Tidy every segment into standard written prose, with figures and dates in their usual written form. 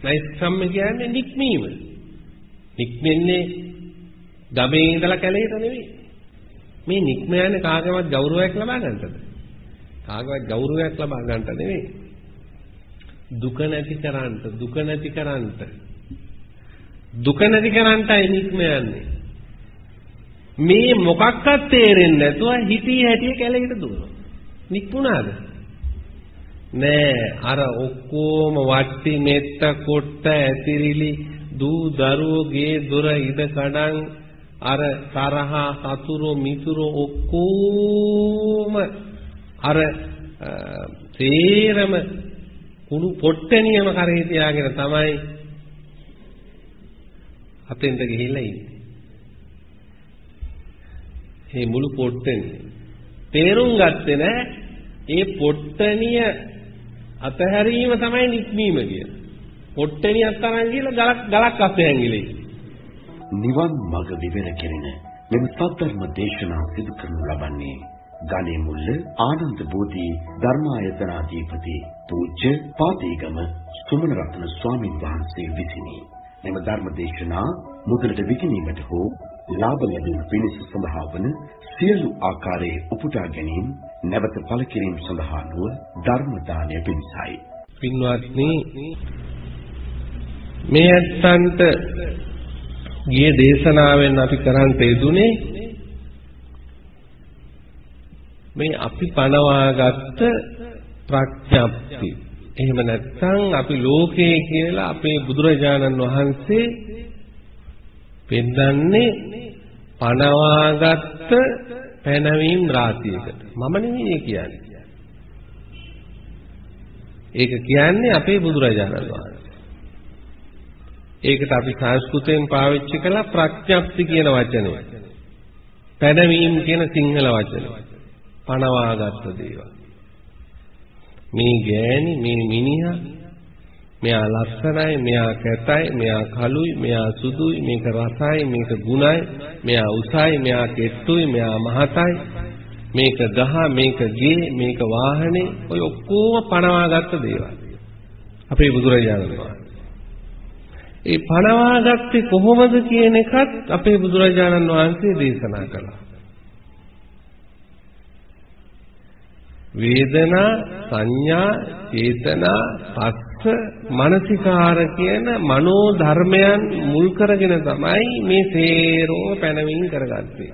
නෛෂ්ක්‍රම්‍ය කියන්නේ නික්මීම. නික්මෙන්නේ ගමේ ඉඳලා කැලේට නෙවෙයි. මේ නික්ම යන්නේ කාගේවත් ගෞරවයක් ලබා ගන්නටද? කාගේවත් ගෞරවයක් ලබා ගන්නට නෙවෙයි. දුක නැති කරන්ට, දුක නැති කරන්ට. දුක නැති කරන්ටයි නික්ම යන්නේ. මේ මොකක්වත් තේරෙන්නේ නැතුව හිතී හැටිය කැලේට දුවනවා. නික්මුණාද? නෑ, අර ඔක්කොම වට්ටි මෙත්ත කොට්ට ඇතිරිලි දූ දරුවෝ ගේ දොර ඉද කඩන් අර තරහා සතුරු මිතුරු ඔක්කොම අර තේරම කුණු පොට්ටනියම කරේ තියාගෙන තමයි අතෙන්ට ගිහිල්ලා ඉන්නේ. මේ මුළු පොට්ටනිය තේරුම් ගත්තේ නෑ. ඒ පොට්ටනිය අතහැරීම තමයි නික්මීම කියන්නේ. පොට්ටනියක් අරන් ගිහලා ගලක් අස්සේ ඇඟිලේ. නිවන් මඟ විවර කෙරෙන මෙම සත්‍යර්ම දේශනා සිදු කරනු ලබන්නේ ගණේ මුල්ල ආනන්ද බෝධි ධර්මායතනාධිපති පූජ්‍ය පාතේගම සුමන රත්න ස්වාමින් වහන්සේ විසිනි. මෙම ධර්ම දේශනා මුදලට විකිණීමට හෝ ලාභ ලැබීම පිණිස සඳහා වන සියලු ආකාරයේ උපුටා ගැනීම නැවත පළ කිරීම සඳහා නොව ධර්ම දානය පිණිසයි. පින්වත්නි, මේ ඇත්තන්ට ගිය දේශනාවෙන් අපි කරන්ට යෙදුනේ මේ අපි පනවාගත්ත ප්‍රඥප්ති. එහෙම නැත්නම් අපි ලෝකේ කියලා අපේ බුදුරජාණන් වහන්සේ පෙන්නන්නේ පනවාගත්ත පැනවීම් රාශියකට. මම නෙවෙයි කියන්නේ. ඒක කියන්නේ අපේ බුදුරජාණන් වහන්සේ. ඒකට අපි සංස්කෘතයෙන් පාවිච්චි කළ ප්‍රඥප්ති කියන වචනය. පැනවීම කියන සිංහල වචනය. පනවාගත්ත දේවල්. මේ ගෑණි, මේ මිනිහා, මෙයා ලස්සනයි, මෙයා කැතයි, මෙයා කළුයි, මෙයා සුදුයි, මේක රසයි, මේක ගුණයි, මෙයා උසයි, මෙයා කෙට්ටුයි, මෙයා මහතයි, මේක ගහ, මේක ගේ, මේක වාහනේ, ඔය ඔක්කොම පනවාගත්ත දේවල්. අපේ බුදුරජාණන් වහන්සේ. ඒ පනවාගත්තේ කොහොමද කියන එකත් අපේ බුදුරජාණන් වහන්සේ දේශනා කළා. වේදනා, සංඥා, චේතනා, පස්ස, මනසිකාර කියන මනෝ ධර්මයන් මුල් කරගෙන තමයි මේ සේරෝ පැනවීම කරගත්තේ.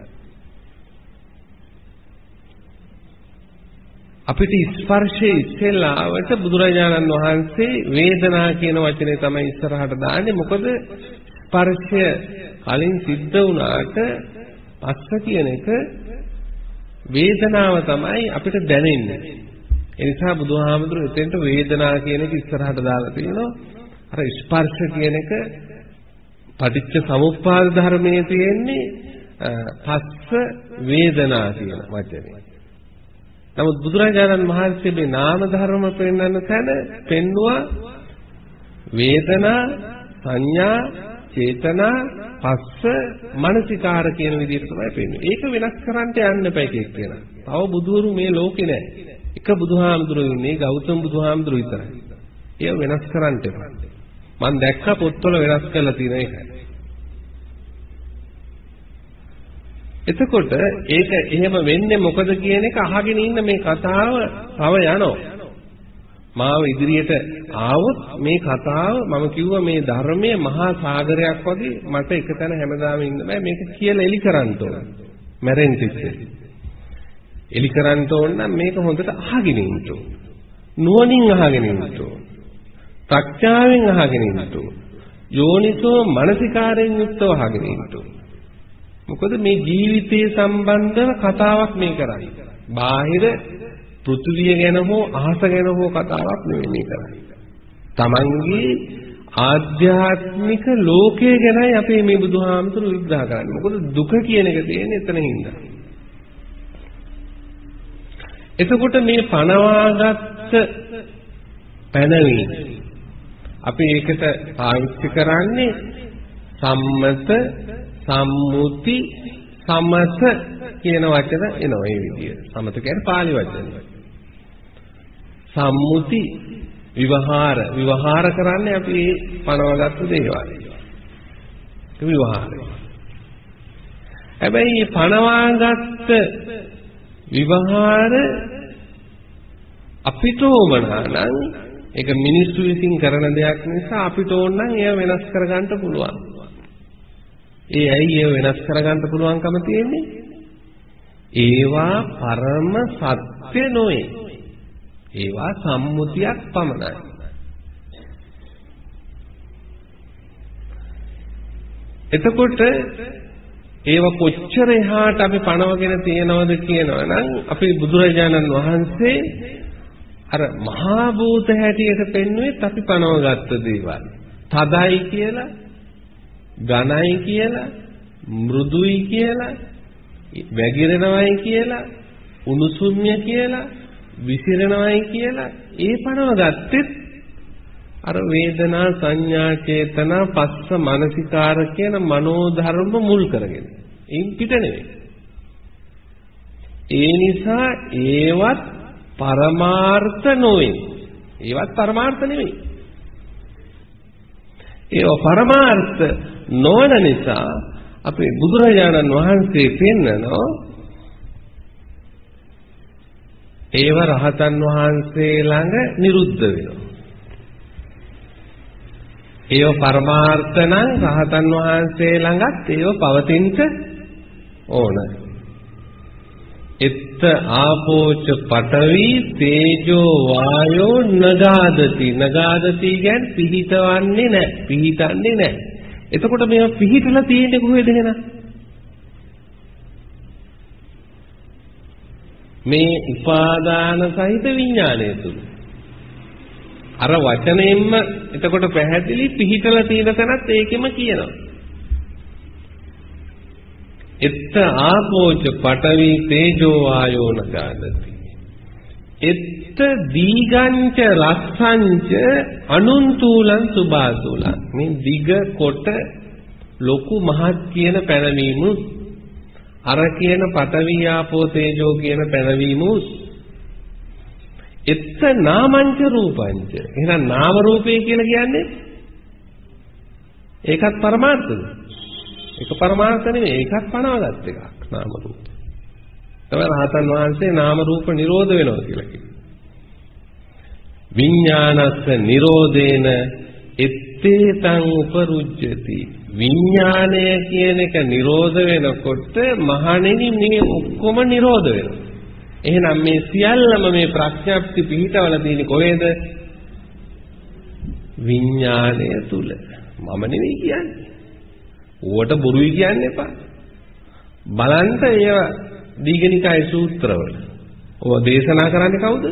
අපිට ස්පර්ශයේ ඉස්සෙල්ලාවට බුදුරජාණන් වහන්සේ වේදනා කියන වචනේ තමයි ඉස්සරහට දාන්නේ. මොකද ස්පර්ශය කලින් සිද්ධ වුණාට පස්ස කියන එක වේදනාව තමයි අපිට දැනෙන්නේ. ඒ නිසා බුදුහාමුදුරුවෝ එතෙන්ට වේදනා කියන එක ඉස්සරහට දාලා තියෙනවා. අර ස්පර්ශ කියන එක පටිච්ච සමුප්පාද ධර්මයේ තියෙන්නේ පස්ස වේදනා කියන වචනේ. නමුත් බුදුරජාණන් වහන්සේ මේ නාම ධර්ම පෙන්වන තැන පෙන්වුවා වේදනා, සංඥා, චේතනා, පස්ස, මනසිකාර කියන විදිහට තමයි පෙන්වන්නේ. ඒක වෙනස් කරන්න යන්න එපා එක එක්කෙනා. තව බුදුවරු මේ ලෝකේ නැහැ. එක බුදුහාමුදුරුවෝ ඉන්නේ ගෞතම බුදුහාමුදුරුවෝ විතරයි. ඒක වෙනස් කරන්න එපා. මම දැක්ක පොත්වල වෙනස් කරලා තියෙන එකයි. එතකොට ඒක එහෙම වෙන්නේ මොකද කියන එක අහගෙන ඉන්න මේ කතාව තව යනවා. මාව ඉදිරියට ආවොත් මේ කතාව මම කිව්වා මේ ධර්මයේ මහා සාගරයක් වගේ මට එකතැන හැමදාම ඉන්න බෑ. මේක කියලා එලි කරන්න ඕන. මැරෙන්න ඉස්සෙල්ලා. එලි කරන්න ඕන නම් මේක හොඳට අහගෙන ඉන්න ඕන. නුවණින් අහගෙන ඉන්න ඕන. ප්‍රඥාවෙන් අහගෙන ඉන්න ඕන. යෝනිසෝ මනසිකාරයෙන් යුක්තව අහගෙන ඉන්න ඕන. මොකද මේ ජීවිතයේ සම්බන්ධව කතාවක් මේ කරන්නේ. බාහිර පෘථිවිය ගැන හෝ අහස ගැන හෝ කතාවක් නෙවෙයි මේ කරන්නේ. තමන්ගේ ආධ්‍යාත්මික ලෝකය ගැනයි අපේ මේ බුදුහාමුදුරු විග්‍රහ කරන්නේ. මොකද දුක කියන එක තියෙන්නේ එතන හින්දා. එතකොට මේ පනවාගත්ත පැනවීම අපි ඒකට පාවිච්චි කරන්නේ සම්මත, සම්මුති, සමත කියන වචන එනවා මේ විදියට. සමත කියන්නේ පාලි වචන. සම්මුති විවහාර කරන්නේ අපි පනවගත්තු දේවල්. විවහාරය. හැබැයි මේ පනවාගත්ත විවහාර අපිට ඕමනා නම් ඒක මිනිස්සු විසින් කරන දෙයක් නිසා අපිට ඕන නම් ඒව වෙනස් කරගන්න පුළුවන්. ඇයි ඒව වෙනස් කරගන්න පුළුවන්කම තියෙන්නේ? ඒවා පරම සත්‍ය නොවේ. ඒවා සම්මුතියක් පමණයි. එතකොට ඒව කොච්චර එහාට අපි පණවගෙන තියනවද කියනවනම් අපි බුදුරජාණන් වහන්සේ අර මහා භූත හැටියට පෙන්වෙත් අපි පණවගත්ත දේවල්. තදයි කියලා, ඝනයි කියලා, මෘදුයි කියලා, වැగిරෙනවයි කියලා, උණුසුම්ය කියලා, විසිරෙනවයි කියලා ඒ පණවගත්තෙත් අර වේදනා සංඥා චේතනා පස්ස මනසිකාර කියන මනෝධර්ම මුල් කරගෙන. ඒන් පිට නෙවෙයි. ඒ නිසා ඒවත් පරමාර්ථ නොවේ. ඒවත් පරමාර්ථ නෙවෙයි. ඒව පරමාර්ථ නොවන නිසා අපේ බුදුරජාණන් වහන්සේ පෙන්නනවා ඒව රහතන් වහන්සේ ළඟ නිරුද්ධ වෙනවා. ඒව පරමාර්ථ නම් රහතන් වහන්සේ ළඟත් ඒව පවතින්න ඕන. එත්ත ආපෝච පඨවි තේජෝ වායෝ නගාදති. නගාදති කියන්නේ පිහිටවන්නේ නැහැ, පිහිටන්නේ නැහැ. එතකොට මේවා පිහිටලා තියෙන්නේ කොහෙද එහෙනම්? මේ උපාදාන සහිත විඥානය තුල. අර වචනයෙන්ම එතකොට පැහැදිලි පිහිටලා තියෙන තැනත් ඒකෙම කියනවා. එත්ත ආපෝච පඨවි තේජෝ වායෝ නගාදති. එත්ත දීගංච රස්සංච අනුන්තුලං සුභාසුලං. මේ දිග කොට ලොකු මහත් කියන පැනවීමුත් අර කියන පඨවි ආපෝ තේජෝ කියන පැනවීමුත් එත්ත නාමංච රූපංච. එහෙනම් නාම රූපේ කියලා කියන්නේ ඒකත් පරමාර්ථද? ඒක පරමාර්ථ නෙමෙයි, ඒකත් පනවගත් එකක් නාම රූප. තමයි රහතන් වහන්සේ නාම රූප නිරෝධ වෙනවා කියලා කිව්වේ. විඥානස්ස නිරෝධේන එත්තේතං උපරුජ්ජති. විඥානය කියන එක නිරෝධ වෙනකොට මහණෙනි මේ ඔක්කොම නිරෝධ වෙනවා. එහෙනම් මේ සියල්ලම මේ ප්‍රඥාප්ති පිහිටවල තියෙන්නේ කොහෙද? විඥාණය තුල. මම නෙවෙයි කියන්නේ. ඕවට බොරුයි කියන්න එපා. බලන්න ඒව දීඝනිකාය සූත්‍රවල. ඔය දේශනා කරන්නේ කවුද?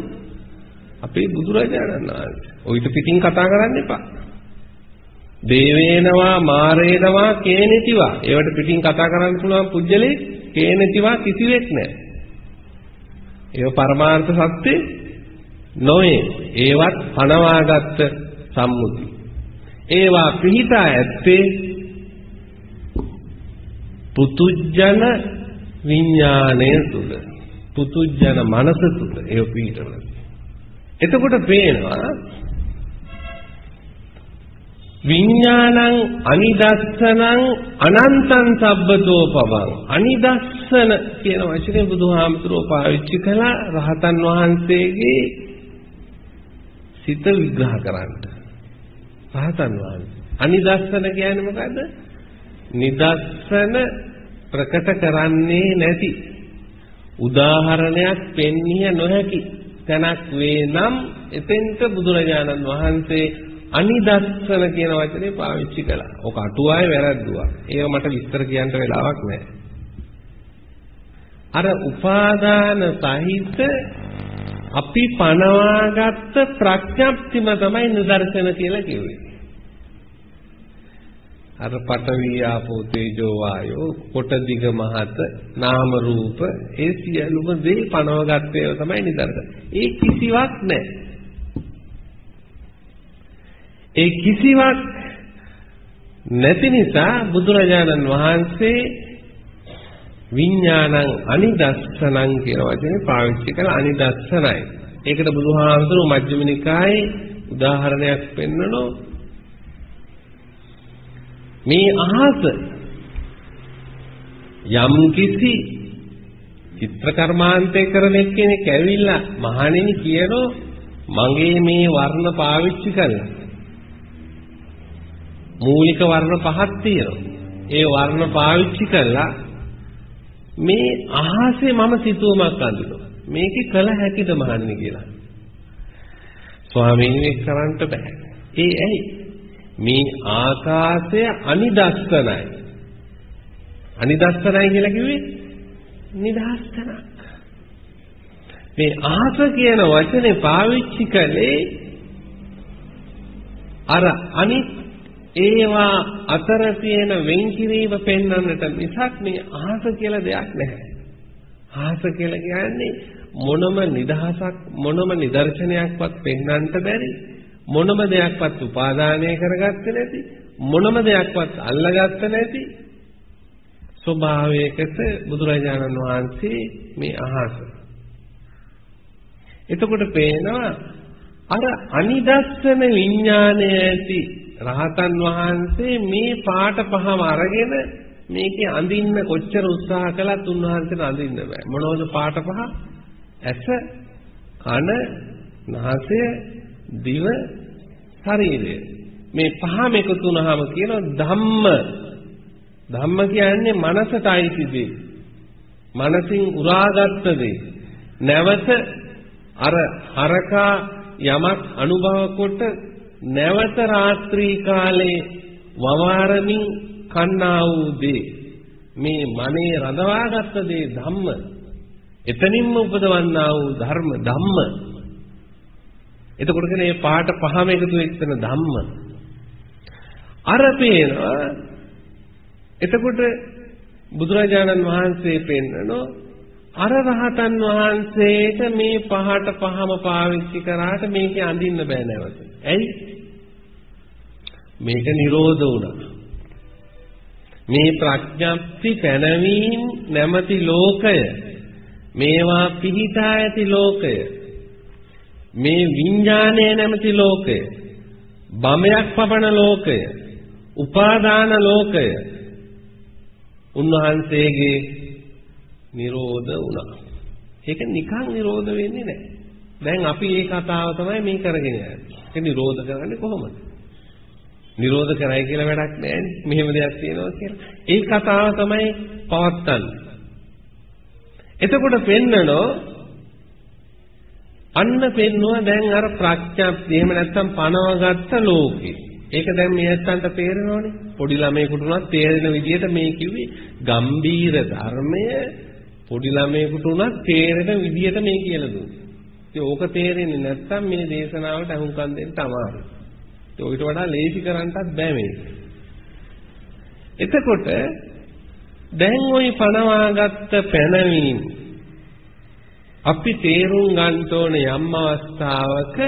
අපේ බුදුරජාණන් වහන්සේ. ඔයිට පිටින් කතා කරන්න එපා. දේවේනවා මාරේනවා කේනෙතිවා. ඒවට පිටින් කතා කරන්න පුළුවන් පුජ්‍යලේ කේනෙතිවා කිසිවෙක් නැහැ. ඒව පරමාර්ථ සත්‍ය නොවේ. ඒවත් පනවාගත්ත සම්මුති. ඒවා පිහිටා ඇත්තේ පුතුජන විඥාණය තුල. පුතුජන මනස තුල ඒව පිහිටවල. එතකොට පේනවා විඥානං අනිදස්සනං අනන්තං සබ්බතෝ පවං. අනිදස්සන කියන වචනේ බුදුහාමුදුරුවෝ පාවිච්චි කළා රහතන් වහන්සේගේ සිත විග්‍රහ කරන්න. රහතන් වහන්සේ අනිදස්සන කියන්නේ මොකද්ද? නිදස්සන ප්‍රකට කරන්නේ නැති, උදාහරණයක් පෙන්විය නොහැකි තැනක් වේ නම් එතෙන්ට බුදුරජාණන් වහන්සේ අනිදස්සන කියන වචනේ පාවිච්චි කළා. ඔක අටුවාවේ වැරද්දුවා. ඒක මට විස්තර කියන්න වෙලාවක් නැහැ. අර උපාදාන සහිත අපි පනවාගත්ත ප්‍රඥප්තිම තමයි නිදර්ශන කියලා කිව්වේ. අර පඨවි ආපෝ තේජෝ වායෝ කොට දිග මහත නාම රූප ඒ සියලුම දේ පනවගත්තේ තමයි නිදර්ශන. ඒ කිසිවක් නැහැ. ඒ කිසිවක් නැති නිසා බුදුරජාණන් වහන්සේ විඥානං අනිදස්සනං කියන වචනේ පාවිච්චි කළා. අනිදස්සනයි. ඒකට බුදුහාමුදුරුවෝ මජ්ක්‍ධිම නිකායේ උදාහරණයක් පෙන්නනෝ මේ අහස යම් කිසි චිත්‍ර කර්මාන්තය කරන එක්කෙනෙක් ඇවිල්ලා මහණෙනි කියනෝ මගේ මේ වර්ණ පාවිච්චි කළා. මූලික වර්ණ පහක් තියෙනවා. ඒ වර්ණ පාවිච්චි කළා මේ අහසේ මම සිතුවමක් අඳිනවා. මේක කළ හැකිද මහණෙනි කියලා. ස්වාමීන් වහන්සේ කරන්න බෑ. ඒ ඇයි? මේ ආකාශය අනිදස්සනයි. අනිදස්සනයි කියලා කිව්වේ නිදහස් තැනක්. මේ ආස කියන වචනේ පාවිච්චි කළේ අර අනිත් ඒවා අතර තියෙන වෙන්කිරීම පෙන්වන්නට මිසක් මේ ආස කියලා දෙයක් නැහැ. ආස කියලා කියන්නේ මොනම නිදහසක් මොනම නිදර්ශනයක්වත් පෙන්වන්නට බැරි මොනම දෙයක්වත් උපාදානය කරගත්තේ නැති මොනම දෙයක්වත් අල්ලගත්තේ නැති ස්වභාවයකට බුදුරජාණන් වහන්සේ මේ අහස. එතකොට පේනවා අර අනිදස්සන විඥානය ඇති රහතන් වහන්සේ මේ පාට පහම අරගෙන මේකේ අඳින්න කොච්චර උත්සාහ කළත් උන්වහන්සේට අඳින්න බෑ. මොනවද පාට පහ? ඇස, කන, නාසය, දිව, ශරීරය. මේ පහම එකතු වුණාම කියනවා ධම්ම. ධම්ම කියන්නේ මනසට අයිති දේ. මනසින් උරාගත්ත දේ. නැවත අර හරකා යමක් අනුභව කොට නැවත රාත්‍රී කාලේ වවාරමින් කන්නා වූ දේ. මේ මනේ රඳවාගත්ත දේ ධම්ම. එතනින්ම උපදවන්නා වූ ධර්ම ධම්ම. එතකොට කියන්නේ මේ පාට පහම එකතු වෙච්චන ධම්ම. අර පේනවා. එතකොට බුදුරජාණන් වහන්සේ පෙන්නනෝ අර රහතන් වහන්සේට මේ පහට පහම පාවිච්චි කරාට මේකේ අඳින්න බෑ නැවත. ඇයි? මේක නිරෝධ වුණා. මේ ප්‍රඥප්ති පැනවීම නැමැති ලෝකය මේවා පිහිටා ඇති ලෝකය මේ විඥානය නැමැති ලෝකය බමයක් පබන ලෝකය උපාදාන ලෝකය උන්වහන්සේගේ නිරෝධ වුණා. ඒක නිකන් නිරෝධ වෙන්නේ නැහැ. දැන් අපි මේ කතාව තමයි මේ කරගෙන යන්නේ. ඒක නිරෝධ කරන්නේ කොහොමද? නිරෝධ කරයි කියලා වැඩක් නැහැ. මෙහෙම දෙයක් තියෙනවා කියලා. ඒ කතාව තමයි පවත්තන්නේ. එතකොට පෙන්නනෝ අන්න පෙන්නවා දැන් අර ප්‍රඥප්තිය එහෙම නැත්නම් පනවගත්ත ලෝකේ. ඒක දැන් මේ ඇත්තන්ට තේරෙනවනේ. පොඩි ළමයෙකුට උනත් තේරෙන විදිහට මේ කිව්වේ ගම්බීර ධර්මය පොඩි ළමයෙකුට උනත් තේරෙන විදිහට මේ කියලා දුන්නා. ඉතින් ඕක තේරෙන්නේ නැත්නම් මේ දේශනාවට අහුම්කම් දෙන්න අමාරුයි. ඒක ඊට වඩා ලේසි කරන්නත් බෑ මේක. එතකොට දැන් ওই පනවාගත්ත පැනවීම අපි තේරුම් ගන්න ඕනේ යම් අවස්ථාවක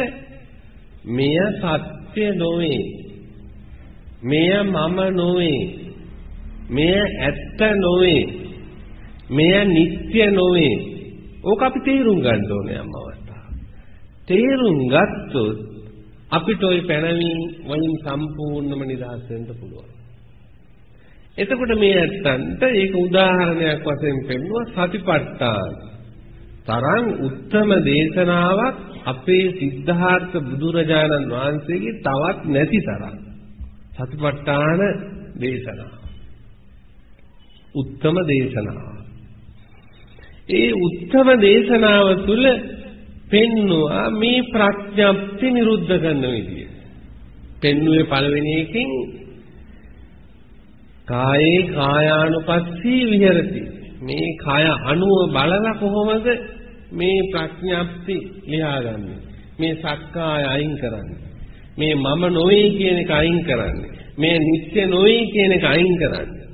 මෙය සත්‍ය නොවේ. මෙය මම නොවේ. මෙය ඇත්ත නොවේ. මෙය නිත්‍ය නොවේ. ඕක අපි තේරුම් ගන්න ඕනේ යම් අවස්ථාවක. තේරුම් ගත්තොත් අපිට ওই පැනවීම වලින් සම්පූර්ණම නිදහස් වෙන්න පුළුවන්. එතකොට මේ ඇත්තන්ට ඒක උදාහරණයක් වශයෙන් පෙන්වුවා සතිපට්ඨාන. තරම් උත්තම දේශනාවක් අපේ සිද්ධාර්ථ බුදුරජාණන් වහන්සේගේ තවත් නැති තරම්. සතිපට්ඨාන දේශනාව. උත්තම දේශනාව. ඒ උත්තම දේශනාව තුළ පෙන්වුවා මේ ප්‍රඥප්ති නිරුද්ධ කරන විදිය. පෙන්වුවේ පළවෙනි එකකින් කායේ කායානුපස්සී විහෙරති. මේ කාය අණුව බලලා කොහොමද මේ ප්‍රඥප්ති ලියාගන්නේ? මේ සක්කාය අයින් කරන්නේ. මේ මම නොවේ කියන එක අයින් කරන්නේ. මේ නිත්‍ය නොවේ කියන එක අයින් කරන්නේ.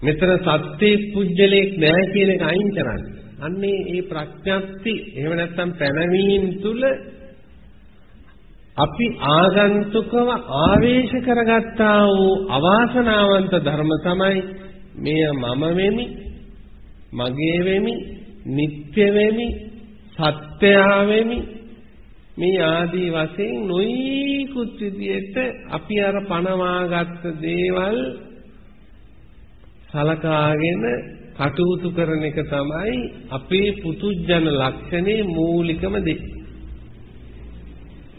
මෙතන සත්‍ය පුජ්‍යලයක් නැහැ කියන එක අයින් කරන්නේ. අන්නේ මේ ප්‍රඥප්ති එහෙම නැත්නම් පැනවීම තුල අපි ආගන්තුකව ආවේශ කරගත්තා වූ අවාසනාවන්ත ධර්ම තමයි මෙය මම වෙමි, මගේ වෙමි, නිත්‍ය වෙමි, සත්‍යය වෙමි, මේ ආදී වශයෙන් නොයිකුත් විදියට අපි අර පණවාගත්ත දේවල් සලකාගෙන කටයුතු කරන එක තමයි අපේ පුතුජන ලක්ෂණේ මූලිකම දේ.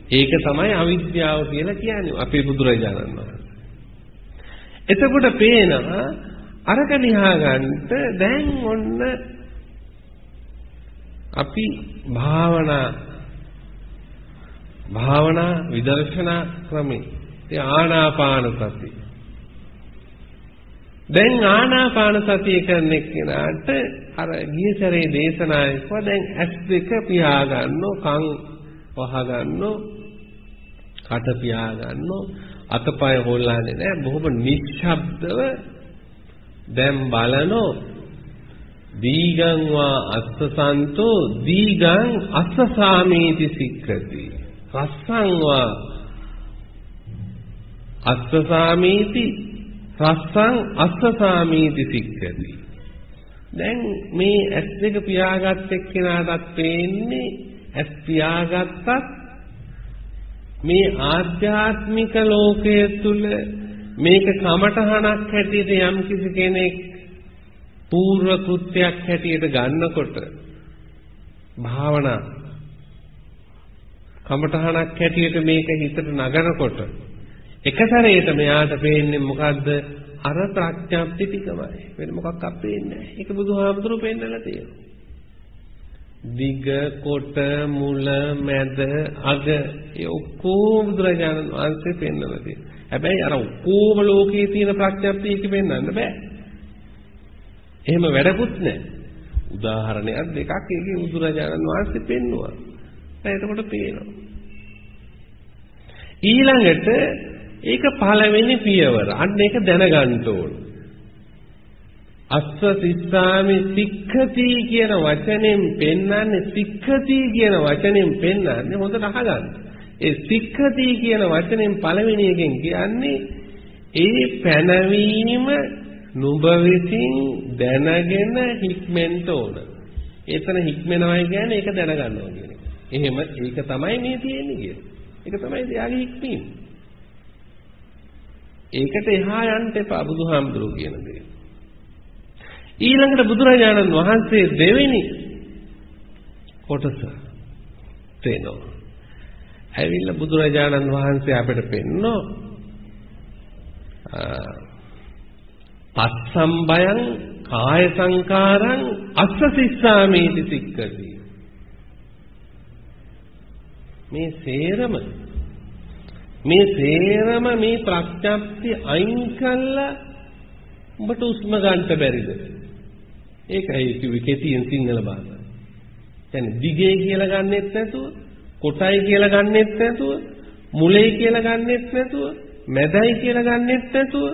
ඒක තමයි අවිද්‍යාව කියලා කියන්නේ අපේ බුදුරජාණන් වහන්සේ. එතකොට පේනවා අරක නිහා ගන්නට දැන් ඔන්න අපි භාවනා විදර්ශනා ක්‍රමේ ඒ ආනාපාන සතිය. දැන් ආනාපාන සතිය කරන එක්කෙනාට අර ගිය සැරේ දේශනාවක දැන් S2 පියා ගන්නෝ, කන් වහ ගන්නෝ, කට පියා ගන්නෝ, අතපය හොල්ලන්නේ නැහැ, බොහොම නිශ්ශබ්දව දැන් බලනෝ දීගං වා අස්සසන්තෝ දීගං අස්සසාමීති සික්ඛති රස්සං වා අස්සසාමීති රස්සං අස්සසාමීති සික්ඛති. දැන් මේ S2 පියාගත් එක්කෙනාටත් පේන්නේ S පියාගත්තත් මේ ආධ්‍යාත්මික ලෝකයේ තුල මේක කමඨහනක් හැටියට යම් කිසි කෙනෙක් පූර්ව කෘත්‍යයක් හැටියට ගන්නකොට භාවනා කමඨහනක් හැටියට මේක හිතට නගනකොට එකසරේට මෙයාට පේන්නේ මොකද්ද? අර ප්‍රඥාප්ති ටිකමයි. වෙන මොකක් අපේන්නේ නැහැ. ඒක බුදුහාමුදුරුවෝ පෙන්නලා තියෙනවා. දිග කොට මුල මැද අග ඒ ඔක්කොම බුදුරජාණන් වහන්සේ පෙන්නලා තියෙනවා. හැබැයි අර ඔක්කොම ලෝකයේ තියෙන ප්‍රඥාප්ති එක පෙන්වන්න බෑ. එහෙම වැඩකුත් නැහැ. උදාහරණයක් දෙකක් ඒකේ බුදුරජාණන් වහන්සේ පෙන්නුවා. එතකොට පේනවා. ඊළඟට ඒක පළවෙනි පියවර. අන්න ඒක දැනගන්න ඕන. අස්ස සිස්සාමි සික්ඛති කියන වචනෙන් පෙන්වන්නේ සික්ඛති කියන වචනෙන් පෙන්වන්නේ හොඳට අහගන්න. ඒ සික්ඛති කියන වචනෙන් පළවෙනි එකෙන් කියන්නේ ඒ පැනවීම නුඹ විසින් දැනගෙන හික්මෙන්න ඕන. එතන හික්මෙනවයි කියන්නේ ඒක දැනගන්නවා කියන එක. එහෙම ඒක තමයි මේ තියෙන්නේ කියන්නේ. ඒක තමයි එයාගේ හික්මීම. ඒකට එහා යන්න එපා බුදුහාමුදුරුවෝ කියන දේ. ඊළඟට බුදුරජාණන් වහන්සේ දෙවෙනි කොටස තේනවා. ඇවිල්ලා බුදුරජාණන් වහන්සේ අපිට පෙන්නෝ පස්සම්බයං කාය සංකාරං අස්ස සිස්සාමීති සික්ඛති. මේ සේරම මේ ප්‍රඥප්ති අයින් කළා උඹට උස්ම ගන්න බැරිද? ඒකයි කිව්වේ කෙටියෙන් සිංහල භාෂාව. කියන්නේ දිගේ කියලා ගන්නෙත් නැතුව, කොටයි කියලා ගන්නෙත් නැතුව, මුලයි කියලා ගන්නෙත් නැතුව, මැදයි කියලා ගන්නෙත් නැතුව,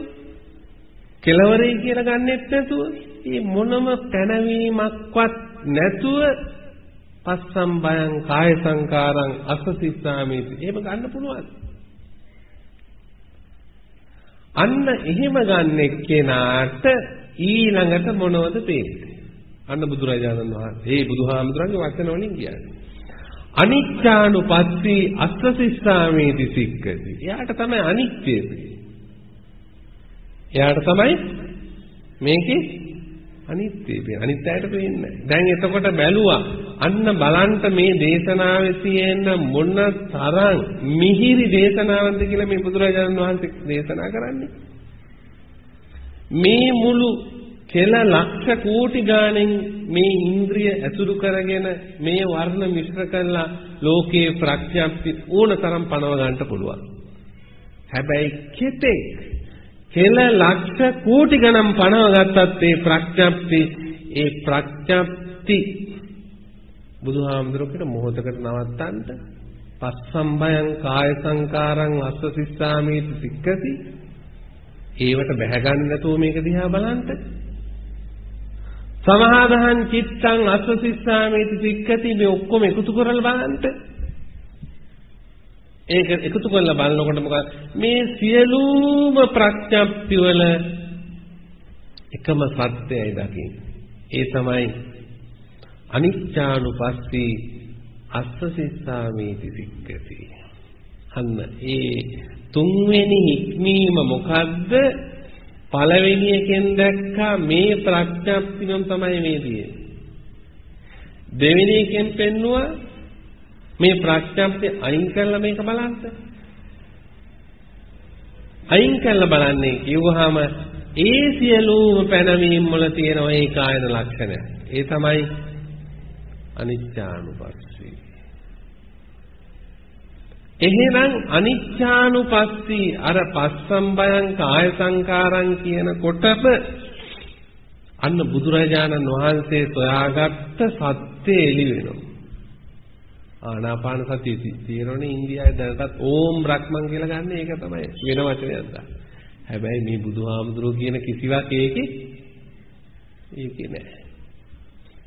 කෙලවරයි කියලා ගන්නෙත් නැතුව, මේ මොනම පැනවීමක්වත් නැතුව පස්සම්බයං කාය සංකාරං අසසිස්සාමීති. එහෙම ගන්න පුළුවන්. අන්න එහෙම ගන්න එක්කෙනාට ඊළඟට මොනවද තේරෙන්නේ? අන්න බුදුරජාණන් වහන්සේ බුදුහාමුදුරන්ගේ වචන වලින් කියන්නේ. අනිච්චානුපස්සී අස්සසිස්සාමීති සික්ඛති. එයාට තමයි අනිත්‍ය පේන්නේ. එයාට තමයි මේකේ අනිත්‍ය පේන්නේ. අනිත්‍යයට පේන්නේ නැහැ. දැන් එතකොට බැලුවා අන්න බලන්න මේ දේශනාවේ තියෙන මොන තරම් මිහිරි දේශනාවක්ද කියලා මේ බුදුරජාණන් වහන්සේ දේශනා කරන්නේ. මේ මුළු කෙල ලක්ෂ කෝටි ගාණෙන් මේ ඉන්ද්‍රිය ඇසුරු කරගෙන මේ වර්ණ මිශ්‍ර කරලා ලෝකේ ප්‍රඥප්ති ඕන තරම් පනව ගන්න පුළුවන්. හැබැයි කෙතෙක් කෙල ලක්ෂ කෝටි ගණන් පනව ගත්තත් ඒ ප්‍රඥප්ති බුදුහාමුදුරුවෝ මොහොතකට නවත්තන්න පස්සම්බයං කාය සංකාරං අස්ස සිස්සාමීති සික්ඛති. ඒවට බැහැ ගන්න නැතුව මේක දිහා බලන්න. සමහාදහං චිත්තං අස්ස සිස්සාමීති සික්ඛති. මේ ඔක්කොම එකතු කරලා බලන්න. ඒක එකතු කරලා බලනකොට මොකද මේ සියලුම ප්‍රඥප්ති වල එකම සත්‍යයයි දකින්නේ. ඒ තමයි අනිච්චානුපස්සී අස්ස සිස්සාමීති සික්කති. අන්න ඒ තුන්වෙනි හික්මීම මොකද්ද? පළවෙනි එකෙන් දැක්කා මේ ප්‍රඥප්තියම තමයි මේ තියෙන්නේ. දෙවෙනි එකෙන් පෙන්නුවා මේ ප්‍රඥප්තිය අයින් කරලා මේක බලන්න. අයින් කරලා බලන්නේ කිව්වහම ඒ සියලුම පැනවීම් වල තියෙන ඒ කායන ලක්ෂණය. ඒ තමයි අනිච්චානුපස්සී. එහෙනම් අනිච්චානුපස්සී අර පස්සම්බයං කාය සංකාරං කියන කොටම අන්න බුදුරජාණන් වහන්සේ සොයාගත්ත සත්‍ය එළි වෙනවා. ආනාපාන සතිය තියෙනවනේ ඉන්දියාවේ දැනටත් ඕම් බ්‍රහ්මං කියලා ගන්න ඒක තමයි වෙන වචනයක් දාන්න. හැබැයි මේ බුදුහාමුදුරුවෝ කියන කිසිවක් ඒකේ නෑ.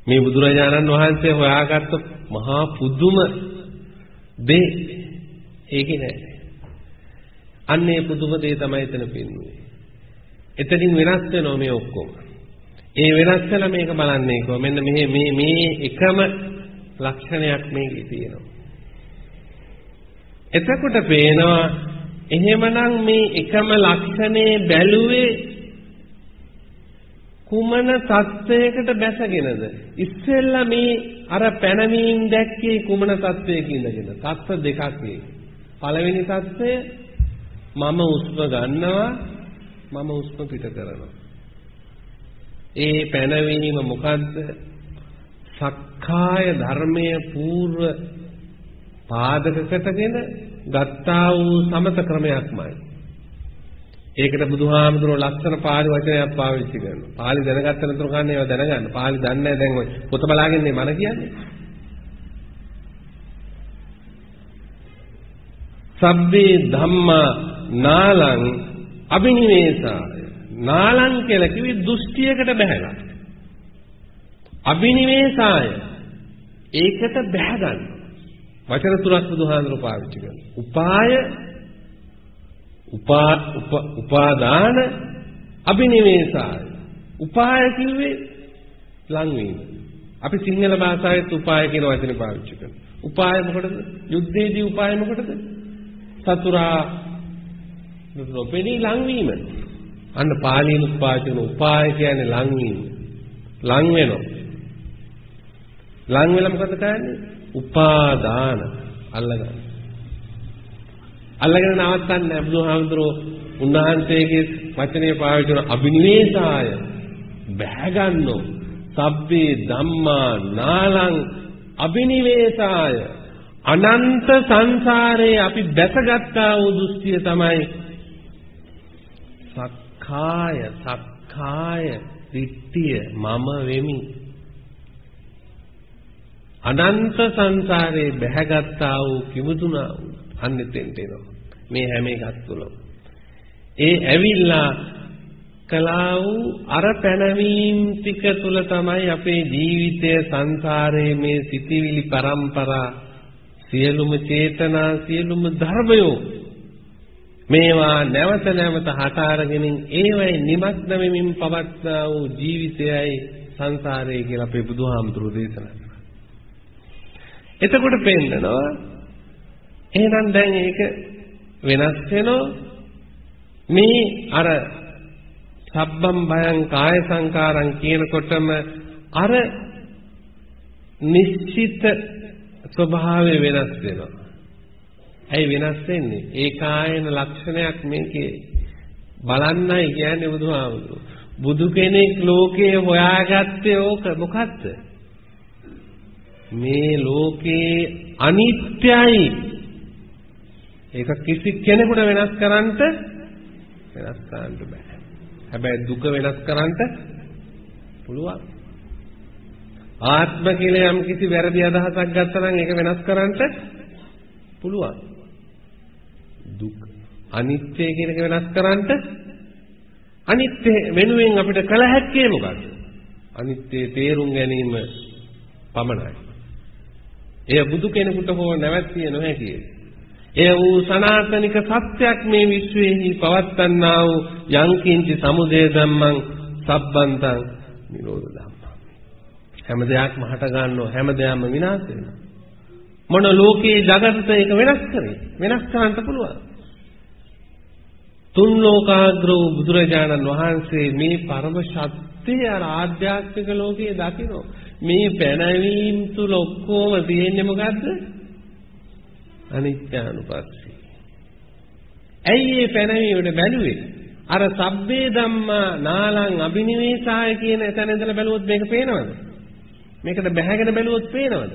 මේ බුදුරජාණන් වහන්සේ හොයාගත්ත මහා පුදුම දේ ඒකේ නෑ. අන්නේ පුදුම දේ තමයි එතන පෙන්වන්නේ. එතනින් වෙනස් වෙනවා මේ ඔක්කොම. ඒ වෙනස් කළා මේක බලන්නේ කොහොම මෙන්න මේ එකම ලක්ෂණයක් මේකේ තියෙනවා. එතකොට පේනවා එහෙමනම් මේ එකම ලක්ෂණේ බැලුවේ කුමන තත්වයකට බැසගෙනද? ඉස්සෙල්ලා මේ අර පැනවීම දැක්කේ කුමන තත්වයක ඉඳගෙන? තත්ව දෙකක් මේ. පළවෙනි තත්වය මම උස්ම ගන්නවා මම උස්ම පිට කරනවා. ඒ පැනවීම මොකද්ද? සක්කාය ධර්මයේ పూర్ව පාදක කොටගෙන ගත්තා වූ සමත ක්‍රමයක්මයි. ඒකට බුදුහාමුදුරුවෝ ලස්සන පාළි වචනයක් පාවිච්චි කරනවා. පාළි දැනගත්ත නතර කන්නේ ඒවා දැනගන්න. පාළි දන්නේ නැහැ දැන් ඔය පොත බලාගෙන ඉන්නේ මන කියන්නේ. සබ්බේ ධම්මා නාලං අබිනිවේසාය. නාලං කියලා කිව්වේ දෘෂ්ටියකට බැහැලා. අබිනිවේසාය ඒකට බැහැ ගන්න. වචන තුනක් බුදුහාමුදුරුවෝ පාවිච්චි කරනවා. උපාය උපාදාන අබිනිවේසාය. උපාය කිව්වේ ලංවීම. අපි සිංහල භාෂාවෙත් උපාය කියන වචනේ පාවිච්චි කරනවා. උපාය මොකටද? යුද්ධයේදී උපාය මොකටද? සතුරා නොපෙනී ලංවීම. අන්න පාලියෙන් පාවිච්චි කරන උපාය කියන්නේ ලංවීම. ලං වෙනවා. ලං වෙලා මොකද කරන්නේ? උපාදාන අල්ලගන්න. අල්ලගෙන නවත්තන්නේ බුදුහාමුදුරුවෝ උන්වහන්සේගේ වචනේ පාවිච්චි කරන අබිනිවේසාය බැහැ ගන්නෝ සබ්බේ ධම්මා නාලං අබිනිවේසාය අනන්ත සංසාරේ අපි බැසගත්තා වූ දෘෂ්ටිය තමයි සක්කාය දිට්ඨිය මම වෙමි. අනන්ත සංසාරේ බැහැගත්තා වූ කිමුතුනා වූ අන්නෙතෙන්ට එනවා. මේ හැම එකක් තුළම ඒ ඇවිල්ලා කළා වූ අර පැනවීම් ටික තුළ තමයි අපේ ජීවිතය සංසාරයේ මේ සිටිවිලි පරම්පරා සියලුම චේතනා සියලුම ධර්මයෝ මේවා නැවත නැවත හට අරගෙන ඒවයි නිමග්න වෙමින් පවත්නා වූ ජීවිතයයි සංසාරය කියලා අපේ බුදුහාමුදුරුවෝ දේශනා කළා. එතකොට පෙන්නනවා එහෙනම් දැන් ඒක වෙනස් වෙනවා මේ අර සබ්බම් භයං කාය සංකාරං කියනකොටම අර නිශ්චිත ස්වභාවය වෙනස් වෙනවා. ඇයි වෙනස් වෙන්නේ? ඒ කායන ලක්ෂණයක් මේකේ බලන්නයි කියන්නේ බුදුහාමුදුරුවෝ. බුදු කෙනෙක් ලෝකේ හොයාගත්තේ ඕක මොකද්ද? මේ ලෝකේ අනිත්‍යයි. ඒක කිසි කෙනෙකුට වෙනස් කරන්න බෑ. හැබැයි දුක වෙනස් කරන්න පුළුවන්. ආත්ම කියලා යම් කිසි වැරදි අදහසක් ගත්තා නම් ඒක වෙනස් කරන්න පුළුවන්. දුක් අනිත්‍ය කියන එක වෙනස් කරන්න අනිත්‍ය වෙනුවෙන් අපිට කළ හැක්කේ මොකද්ද? අනිත්‍ය තේරුම් ගැනීම පමණයි. එය බුදු කෙනෙකුට හෝ නැවැත්විය නොහැකිය. එය වූ සනාතනික සත්‍යයක් මේ විශ්වයේහි පවත්වන්නා වූ යංකින්චි සමුදය ධම්මං සබ්බන්තං නිරෝධ ධම්මං. හැම දෙයක්ම හට ගන්නවා හැම දෙයක්ම විනාශ වෙනවා. මොන ලෝකයේ జగතට ඒක වෙනස් කරේ? වෙනස් කරන්න පුළුවන්. තුන් ලෝකාග්‍ර වූ බුදුරජාණන් වහන්සේ මේ පරම සත්‍ය අර ආධ්‍යාත්මික ලෝකයේ දකින්න මේ පැනවීම තුල ඔක්කොම තියෙන්නේ මොකද්ද? අනිත්‍යානුපස්සී. ඇයි මේ පැනවීමට බැලුවේ? අර සබ්බේ ධම්මා නාලං අබිනිවේසාය කියන තැන ඉඳලා බැලුවොත් මේක පේනවද? මේකට බැහැගෙන බැලුවොත් පේනවද?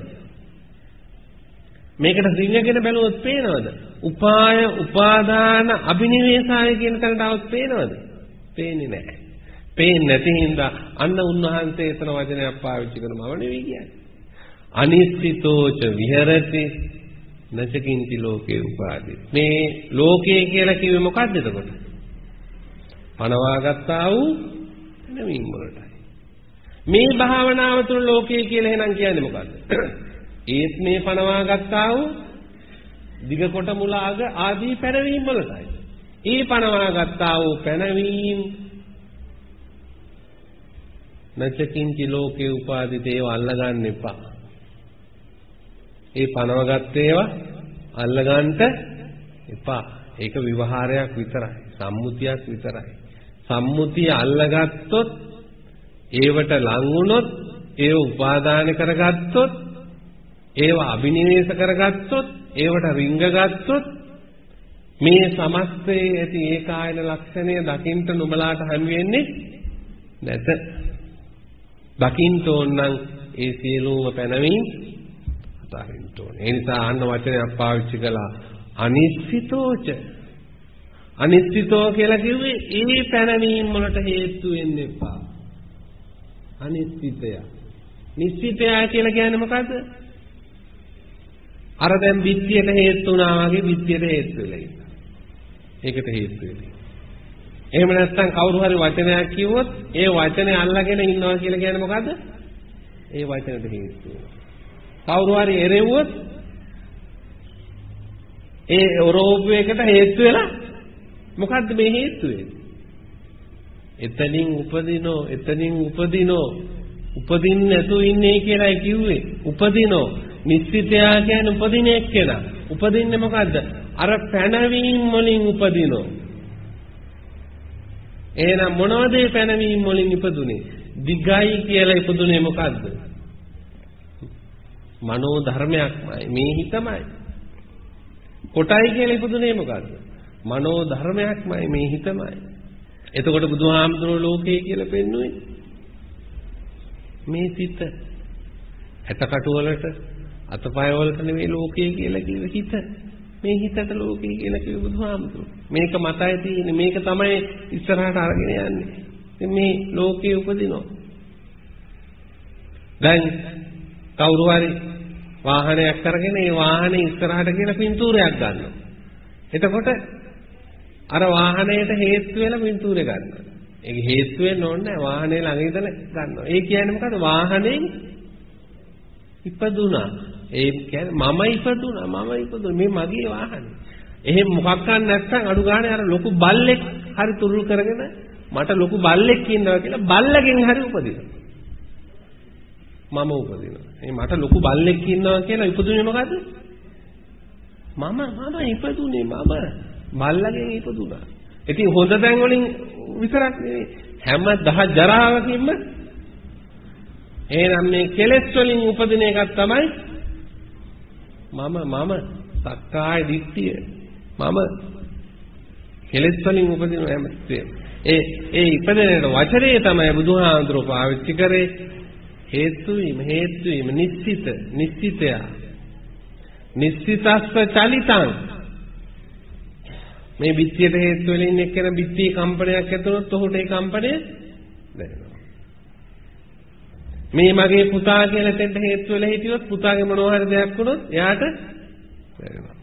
මේකට සිංහගෙන බැලුවොත් පේනවද? උපාය උපාදාන අබිනිවේසාය කියන තැනට આવොත් පේනවද? පේන්නේ නැහැ. පේන්නේ නැති හින්දා අන්න උන්වහන්සේ එතන වචනයක් පාවිච්චි කරනව නෙවෙයි කියන්නේ. අනිශ්චිතෝච විහෙරති නචකින්ති ලෝකේ උපාදී. මේ ලෝකේ කියලා කිව්වේ මොකද්ද එතකොට? පනවාගත්තා වූ නැවීම වලටයි. මේ භාවනාව තුළ ලෝකේ කියලා එහෙනම් කියන්නේ මොකද්ද? ඒත් මේ පනවාගත්තා වූ දිග කොට මුල අග ආදී පැනවීම වලටයි. ඒ පනවාගත්තා වූ පැනවීම නචකින්ති ලෝකේ උපාදිත ඒවා අල්ලගන්න එපා. ඒ පනවගත් ඒවා අල්ලගන්න එපා. ඒක විවහාරයක් විතරයි. සම්මුතියක් විතරයි. සම්මුතිය අල්ලගත්තොත් ඒවට ලං වුණොත් ඒව උපාදාන කරගත්තොත් ඒව අභිනිවේෂ කරගත්තොත් ඒවට රිංගගත්තොත් මේ සමස්තයේ ඇති ඒකායන ලක්ෂණය දකින්න නුඹලාට හම් වෙන්නේ නැත. දකින්න ඕන නම් ඒ සියලුම පැනවීම අතහරින්න ඕනේ. ඒ නිසා අන්න වචනයක් පාවිච්චි කළා අනිශ්චිතෝච. අනිශ්චිතෝ කියලා කිව්වේ ඒ පැනවීම වලට හේතු වෙන්න එපා. අනිශ්චිතය. නිශ්චිතය කියලා කියන්නේ මොකද්ද? අර දැන් බිත්තියට හේතු වුණා වගේ බිත්තියට හේතු වෙලා ඉන්නවා. ඒකට හේතු වෙන්නේ. එහෙම නැත්නම් කවුරු හරි වචනයක් කිව්වොත් ඒ වචනේ අල්ලගෙන ඉන්නවා කියලා කියන්නේ මොකද්ද? ඒ වචනට හේතු වෙනවා. කවුරු හරි එරෙව්වොත් ඒ ඔරෝපුවේකට හේතු වෙලා මොකද්ද මේ හේතු වෙන්නේ? එතනින් උපදිනෝ උපදින්න නැතුව ඉන්නේ කියලා කිව්වේ. උපදිනෝ නිශ්චිතයා කියන්නේ උපදින එක්කෙනා. උපදින්නේ මොකද්ද? අර පැනවීම වලින් උපදිනෝ. එහෙනම් මොනවද මේ පැනවීම වලින් ඉපදුනේ? දිගයි කියලා ඉපදුනේ මොකද්ද? මනෝ ධර්මයක්මයි. මේ හිතමයි. කොටයි කියලා ඉපදුනේ මොකද්ද? මනෝ ධර්මයක්මයි. මේ හිතමයි. එතකොට බුදුහාමුදුරුවෝ ලෝකේ කියලා පෙන්වුවේ මේ සිත. ඇටකටු වලට අතපය වලට නෙවෙයි ලෝකේ කියලා කිව්ව හිත. මේ හිතට ලෝකේ කියලා කිව්ව බුදුහාමුදුරුවෝ. මේක මතයි තියෙන්නේ. මේක තමයි ඉස්සරහට අරගෙන යන්නේ. ඉතින් මේ ලෝකේ උපදිනවා. දැන් කවුරු හරි වාහනයක් කරගෙන ඒ වාහනේ ඉස්සරහට කියලා පින්තූරයක් ගන්නවා. එතකොට අර වාහනයට හේතු වෙලා පින්තූරේ ගන්නවා. ඒක හේතු වෙන්න ඕනේ නැහැ. වාහනේ ළඟ ඉඳලා ගන්නවා. ඒ කියන්නේ මොකද? වාහනේ ඉපදුනා. ඒ කියන්නේ මම ඉපදුනා. මේ මගේ වාහනේ. එහෙම මොකක් නැත්නම් අඩු ගානේ අර ලොකු බල්ලෙක් හරි තුරුල් කරගෙන මට ලොකු බල්ලෙක් ඉන්නවා කියලා බල්ලගෙන් හරි උපදිනවා. මම උපදිනවා. මේ මට ලොකු බල්ලෙක් ඉන්නවා කියලා ඉපදුනේ මොකද්ද? මම ඉපදුනේ බල්ලගෙන් ඉපදුනා. ඉතින් හොඳ තැන් වලින් විතරක් නෙවෙයි හැම 10 ජරාවකින්ම එහෙනම් මේ කෙලෙස් වලින් උපදින එකක් තමයි මම සක්කාය දිට්ඨිය. මම කෙලෙස් වලින් උපදින හැමතිස්සෙම ඒ ඉපදෙන වචනේ තමයි බුදුහාමුදුරුවෝ පාවිච්චි කරේ හේතු වීම නිශ්චිතය නිශ්චිතස්ස චලිතං. මේ බිත්තියට හේතු වෙලින් එක්කෙන බිත්තියේ කම්පනයක් ඇතුනොත් ඔහුට ඒ කම්පනය දැනෙනවා. මේ මගේ පුතා කියලා දෙන්න හේතු වෙලා හිටියොත් පුතාගේ මොනවා හරි දෙයක් වුණොත් එයාට දැනෙනවා.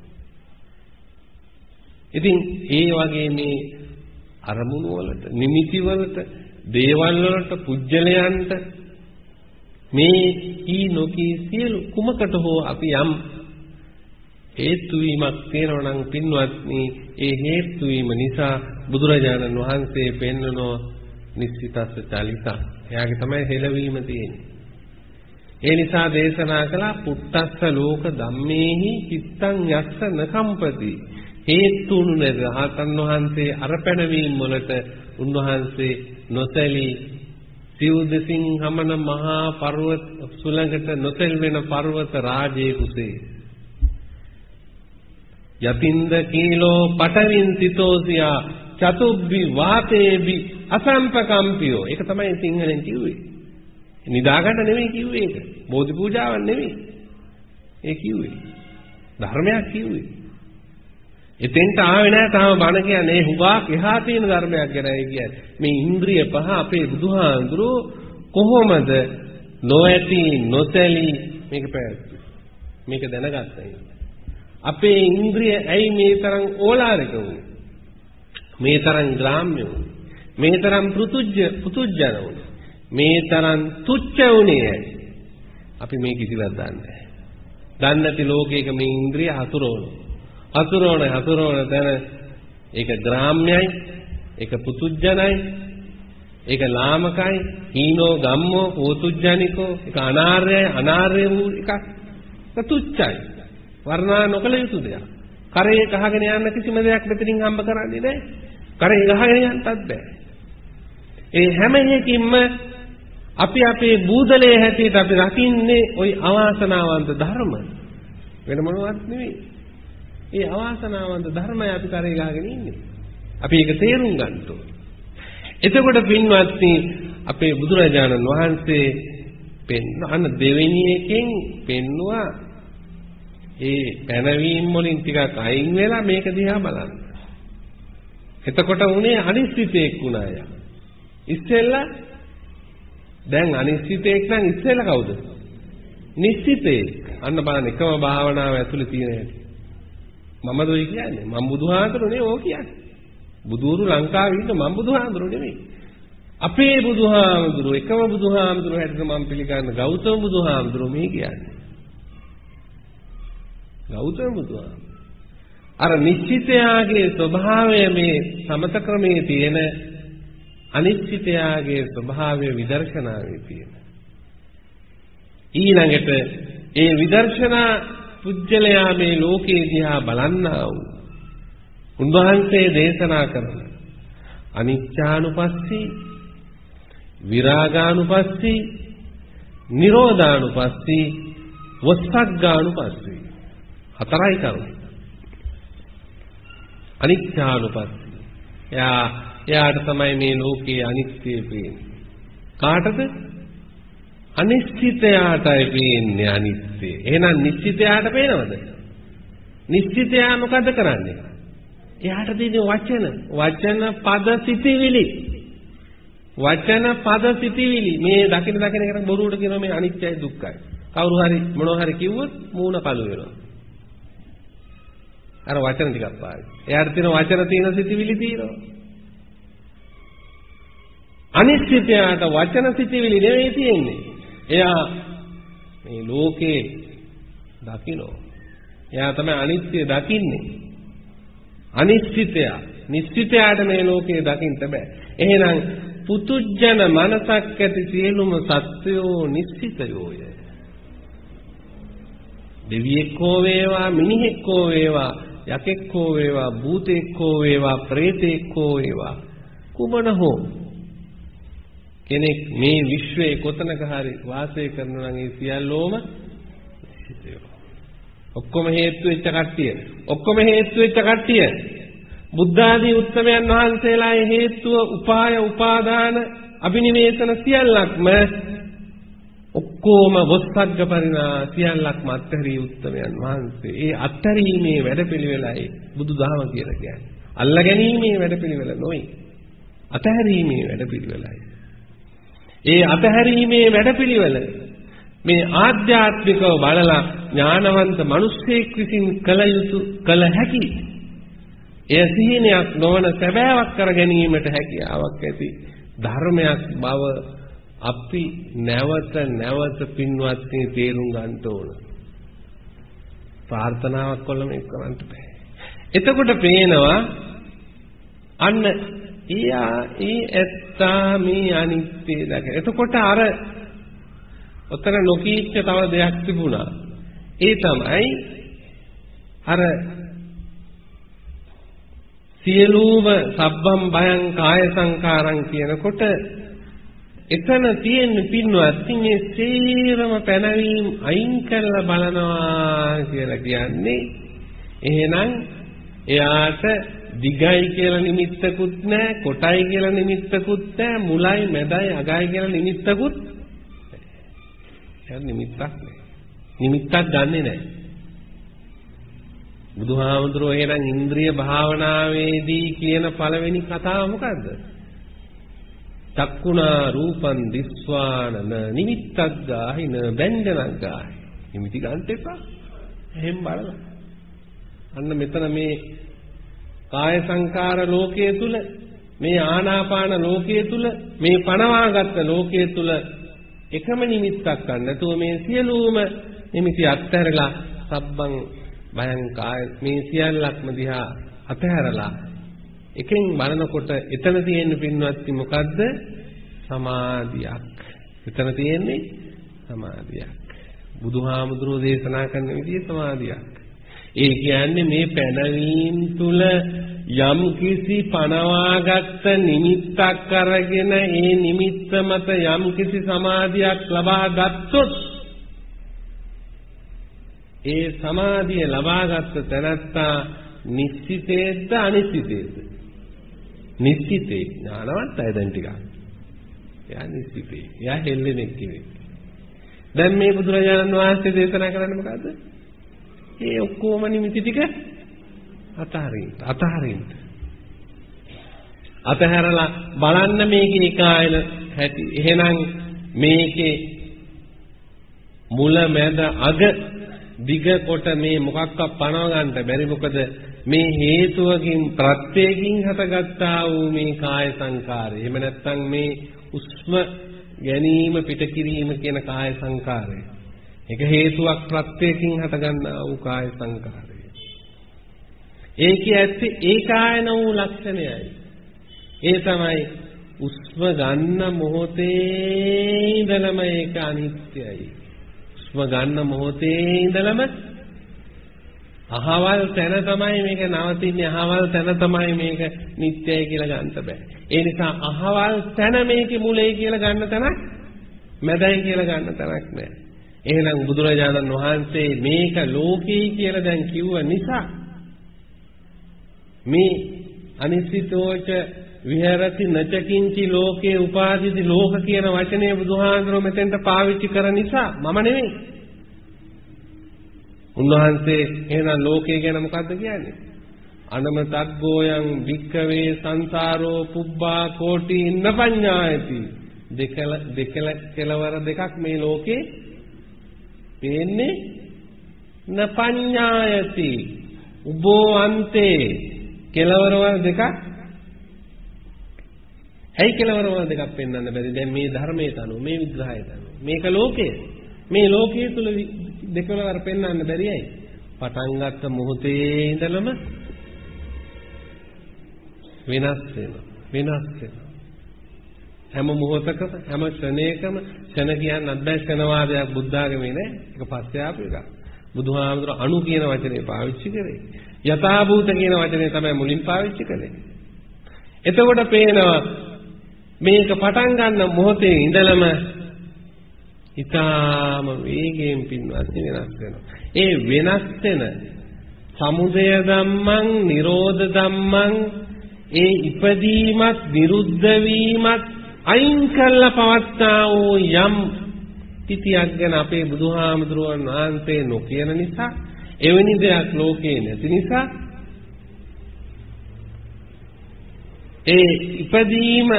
ඉතින් ඒ වගේ මේ අරමුණු වලට, නිමිති වලට, දේවල් වලට, පුජ්‍යලයන්ට මේ ඊ නොකී සියලු කුමකට හෝ අපි යම් හේතු වීමක් තියෙනවා නම් පින්වත්නි ඒ හේතු වීම නිසා බුදුරජාණන් වහන්සේ පෙන්වනෝ නිශ්චිතස්ස චලිත. එයාගේ තමයි හෙළවීම තියෙන්නේ. ඒ නිසා දේශනා කළා පුත්තස්ස ලෝක ධම්මේහි චිත්තං යස්ස නකම්පති. හේතුණු රහතන් වහන්සේ අර පැනවීම වලට උන්වහන්සේ නොසැලී සිව්දසින් හමන මහා පර්වත සුළඟට නොසෙල් වෙන පර්වත රාජයේ කුසේ යතින්ද කීලෝ පටවින් සිතෝසියා චතුබ්බි වාතේබි අසම්පකම්පියෝ. ඒක තමයි සිංහලෙන් කිව්වේ. නිදාගන්න නෙමෙයි කිව්වේ ඒක. බෝධි පූජාවක් නෙමෙයි. ඒ කිව්වේ ධර්මයක් කිව්වේ. එතෙන්ට ආවේ නැහැ තාම බණ කියන්නේ. ඒ හුඟක් එහා තියෙන ධර්මයක් ගැනයි කියන්නේ. මේ ඉන්ද්‍රිය පහ අපේ බුදුහාඳුරෝ කොහොමද නොඇති නොසැලී මේක පැවැත්තුවේ. මේක දැනගත්තා. අපේ ඉන්ද්‍රිය ඇයි මේ තරම් ඕලාරික වුනේ? මේ තරම් ග්‍රාම්‍ය වුනේ? මේ තරම් පෘතුජ්ජන වුනේ? මේ තරම් තුච්ච වුනේ? අපි මේ කිසිවක් දන්නේ නැහැ. දන්නේ නැති ලෝකයක මේ ඉන්ද්‍රිය හසුරවන තැන ඒක ග්‍රාම්‍යයි, ඒක පුතුජ්ජනයි, ඒක ලාමකයි, හීනෝ ගම්මෝ පෝතුජ්ජනිකෝ, ඒක අනාර්ය වූ එකක්, තුච්චයි. වර්ණනා නොකළ යුතු දෙයක්. කරේ ගහගෙන යන්න කිසිම දෙයක් මෙතනින් හම්බ කරන්නේ නැහැ. කරේ ගහගෙන යන්නත් බෑ. ඒ හැම එකකින්ම අපි අපේ බූදලේ හැටියට අපි රකින්නේ ওই අවාසනාවන්ත ධර්ම. වෙන මොනවත් නෙවෙයි. ඒ අවාසනාවන්ත ධර්මය අපි කරේ ගහගෙන ඉන්නේ. අපි ඒක තේරුම් ගන්න ඕනේ. එතකොට පින්වත්නි අපේ බුදුරජාණන් වහන්සේ අන්න දෙවෙනි එකෙන් පෙන්නවා ඒ පැනවීම වලින් ටිකක් අයින් වෙලා මේක දිහා බලන්න. එතකොට උනේ අනිශ්චිතයක් වුණා යා. ඉස්සෙල්ලා දැන් අනිශ්චිතයක් නම් ඉස්සෙල්ලා කවුද? නිශ්චිතේ. අන්න බලන්න එකම භාවනාව ඇතුලේ තියෙන හැටි. මමද ඔය කියන්නේ? මම බුදුහාඳුරනේ ඕක කියන්නේ. බුදුරු ලංකාවේ ඉන්න මම බුදුහාඳුර නෙමෙයි. අපේ බුදුහාඳුර එකම බුදුහාඳුර හැටියට මම පිළිගන්න ගෞතම බුදුහාඳුර මේ කියන්නේ. ගෞතම බුදුහාඳුර. අර නිශ්චිතයාගේ ස්වභාවය මේ සමත ක්‍රමයේ තියෙන අනිශ්චිතයාගේ ස්වභාවය විදර්ශනාවේ තියෙන. ඊළඟට ඒ විදර්ශනා පුජ්‍යලයා මේ ලෝකේ දිහා බලන්නා වූ උන්වහන්සේ දේශනා කරන අනිච්චානුපස්සී විරාගානුපස්සී නිරෝධානුපස්සී වස්සග්ගානුපස්සී හතරයි කරුණු. අනිච්චානුපස්සී එයාට තමයි මේ ලෝකයේ අනිත්‍ය පේන්නේ. කාටද? අනිශ්චිතයාටයි පේන්නේ අනිත්‍ය. එහෙනම් නිශ්චිතයාට පේනවද? නිශ්චිතයා මොකද කරන්නේ? එයාට තියෙන වචන පද සිතිවිලි. මේ දකින එකට බොරුවට කියනවා මේ අනිත්‍යයි දුක්ඛයි. කවුරු හරි මොනවා හරි කිව්වොත් මූණ කළු වෙනවා. අර වචන ටිකක් පාවි. එයාට තියෙන වචන තියෙන සිතිවිලි තියෙනවා. අනිශ්චිතයාට වචන සිතිවිලි නෙවෙයි තියෙන්නේ. එයා මේ ලෝකේ දකින්නෝ. එයා තමයි අනිත්‍ය දකින්නේ. අනිශ්චිතයා නිශ්චිතයාට මේ ලෝකේ දකින්න බෑ. එහෙනම් පුතුජන මනසක් ඇති සියලුම සත්වයෝ නිශ්චිතයෝය. දෙවියෙක් හෝ වේවා, මිනිහෙක් හෝ වේවා, යකෙක් හෝ වේවා, භූතෙක් හෝ වේවා, ප්‍රේතෙක් හෝ වේවා, කුමන හෝ කෙනෙක් මේ විශ්වයේ කොතනක හරි වාසය කරනවා නම් ඒ සියල්ලෝම නිශ්චිතයෝ. ඔක්කොම හේතු වෙච්ච කට්ටිය. බුද්ධ ආදී උත්තමයන් වහන්සේලා ඒ හේතුව, උපාය, උපාදාන, අභිනිවේෂණ සියල්ලක්ම ඔක්කොම වස්සග්ග පරිණා සියල්ලක්ම අත්හැරී උත්තමයන් වහන්සේ. ඒ අත්හැරීමේ වැඩපිළිවෙලයි බුදුදහම කියලා කියන්නේ. අල්ලා ගැනීමේ වැඩපිළිවෙල නොවේ. අත්හැරීමේ වැඩපිළිවෙලයි. ඒ අතහැරීමේ වැඩපිළිවෙල මේ ආධ්‍යාත්මිකව බලලා ඥානවන්ත මිනිස්සෙක් විසින් කළ හැකි එය සිහිනයක් නොවන සැබෑවක් කර ගැනීමට හැකියාවක් ඇති ධර්මයක් බව අපි නැවත පින්වත්නි තේරුම් ගන්න ඕන. ප්‍රාර්ථනාවක් කළම ඒක කරන්න බෑ. එතකොට පේනවා අන්න ඒ ඇත්තා මේ අනිත්‍ය දැක. එතකොට අර ඔතන නොකීච්ච තව දෙයක් තිබුණා. ඒ තමයි අර සියලුම සබ්බම් භයං කාය සංකාරං කියනකොට එතන තියෙන පින්වත් මේ සීරම පැනවීම අයින් කරලා බලනවා කියලා කියන්නේ එහෙනම් එයාට දිගයි කියලා නිමිත්තකුත් නැහැ, කොටයි කියලා නිමිත්තකුත් නැහැ, මුලයි මැදයි අගයි කියලා නිමිත්තකුත් නැහැ. නිමිත්තක් නැහැ. නිමිත්තක් ගන්නෙ නැහැ. බුදුහාමුදුරුවෝ එහෙනම් ඉන්ද්‍රිය භාවනාවේදී කියන පළවෙනි කතාව මොකද්ද? චක්කුණා රූපං දිස්වාන නිමිත්තක් ගාහින බැංජනක් ගාහි. නිමිති ගන්න එපා. එහෙන් බලලා. අන්න මෙතන මේ කාය සංකාර ලෝකයේ තුල මේ ආනාපාන ලෝකයේ තුල මේ පනවාගත්ත ලෝකයේ තුල එකම නිමිත්තක් ගන්න නැතුව මේ සියලුම නිමිති අත්හැරලා සබ්බං භයං කාය මේ සියල්ලක්ම දිහා අත්හැරලා එකෙන් බලනකොට එතන තියෙන පින්වත්නි මොකද්ද? සමාධියක්. එතන තියෙන්නේ සමාධියක්. බුදුහාමුදුරෝ දේශනා කරන විදිහේ සමාධියක්. ඒ කියන්නේ මේ පැනවීම තුල යම් කිසි පනවාගත්ත නිමිත්තක් අරගෙන ඒ නිමිත්ත මත යම් කිසි සමාධියක් ලබා ගත්තොත් ඒ සමාධිය ලබාගත් තැනත්තා නිශ්චිතේද අනිශ්චිතේද? නිශ්චිතේ ඥානවන්තයි දැන් ටිකක්. එයා නිශ්චිතේ. එයා හෙල්ලෙන්නේ කෙනෙක්. දැන් මේ බුදුරජාණන් වහන්සේ දේශනා කරන්නේ මොකද්ද? ඒ ඔක්කොම නිමිති ටික අතහරින්න. අතහැරලා බලන්න මේකේ කායන හැටි. එහෙනම් මේකේ මුල මැද අග දිග කොට මේ මොකක්වත් පනව ගන්න බැරි. මොකද මේ හේතුවකින් ප්‍රත්‍යයෙන් හටගත්තා වූ මේ කාය සංකාරය. එහෙම නැත්නම් මේ උස්ම ගැනීම පිටකිරීම කියන කාය සංකාරය. ඒක හේතුවක් ප්‍රත්‍යයෙන් හටගන්නා වූ කාය සංකාරය. ඒකේ ඇත්තේ ඒකායන වූ ලක්ෂණයයි. ඒ තමයි උස්ම ගන්න මොහොතේ ඉඳලම ඒක අනිත්‍යයි. ගන්න මොහොතේ ඉඳලම අහවල් තැන තමයි මේක නවතින්නේ. අහවල් තැන තමයි මේක නිත්‍යයි කියලා ගන්න බෑ. ඒ නිසා අහවල් තැන මේකේ මුලයි කියලා ගන්න තැනක් මැදයි කියලා ගන්න තැනක් නෑ. එහෙනම් බුදුරජාණන් වහන්සේ මේක ලෝකී කියලා දැන් කිව්ව නිසා මේ අනිසිතෝච විහෙරති නචකින්චි ලෝකේ උපාදිති ලෝක කියන වචනේ බුදුහාඳුරෝ මෙතෙන්ට පාවිච්චි කරන නිසා මම නෙවෙයි. උන්වහන්සේ එහෙනම් ලෝකය ගැන මොකද්ද කියන්නේ? අනමතග්ගෝයන් වික්කවේ සංසාරෝ පුබ්බා කෝටි නපඤ්ඤායති. කෙලවර දෙකක් මේ ලෝකේ පේන්නේ නපඤ්ඤායති. උබෝ අන්තේ කෙලවරවල් දෙකක්. ඇයි කෙලවරවල් දෙකක් පෙන්වන්න බැරි? දැන් මේ ධර්මයට අනුව මේ විග්‍රහයට අනුව මේක ලෝකය. මේ ලෝකයේ තුල දෙකවර පෙන්වන්න බැරි ඇයි? පටන් ගත්ත මොහොතේ ඉඳලම වෙනස් වෙනවා. හැම මොහොතකම හැම ක්ෂණයකම ක්ෂණ කියන්නේ අද්දයි ක්ෂණවාදයක් බුද්ධ ආගමේ නෑ. ඒක පස්සේ ආපු එකක්. බුදුහාමුදුර අණු කියන වචනේ පාවිච්චි කරේ. යථාභූත කියන වචනේ තමයි මුලින් පාවිච්චි කළේ. එතකොට පේනවා මේක පටන් ගන්න මොහොතේ ඉඳලම ඊටාම වේගයෙන් පින්වත් වෙනස් වෙනවා. ඒ වෙනස් වෙන සමුදය ධම්මං නිරෝධ ධම්මං ඒ ඉපදීමත් නිරුද්ධ වීමත් අයින් කරලා පවත්තා වූ යම් තිතියක් ගැන අපේ බුදුහාමුදුරුවන් වහන්සේ නොකියන නිසා එවැනි දෙයක් ලෝකේ නැති නිසා ඒ ඉපදීම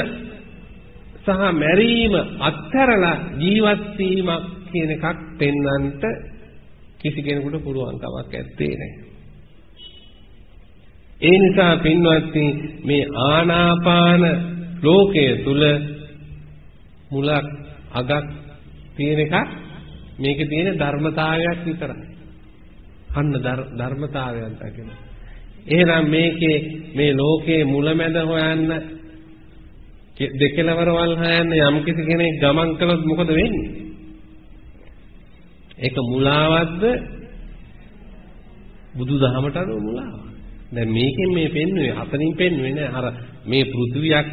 සහ මැරීම අත්හැරලා ජීවත් වීමක් කියන එකක් පෙන්වන්නට කිසි කෙනෙකුට පුළුවන් කමක් නැත්තේ නෑ. ඒ නිසා පින්වත්නි මේ ආනාපාන ලෝකයේ තුල මුලක් අගක් තියෙන එකක් මේකේ තියෙන ධර්මතාවයක් විතරයි. අන්න ධර්මතාවයන් දකින. එහෙනම් මේකේ මේ ලෝකයේ මුලැමැද හොයන්න දෙකලවරවල් හොයන්න යම් කිසි කෙනෙක් ගමන් කළොත් මොකද වෙන්නේ? ඒක මුලාවක්ද බුදුදහමට අනුව මුලාවක්. දැන් මේකෙන් මේ පෙන්වුවේ හතරින් පෙන්වුවේ නෑ අර මේ පෘථිවියක්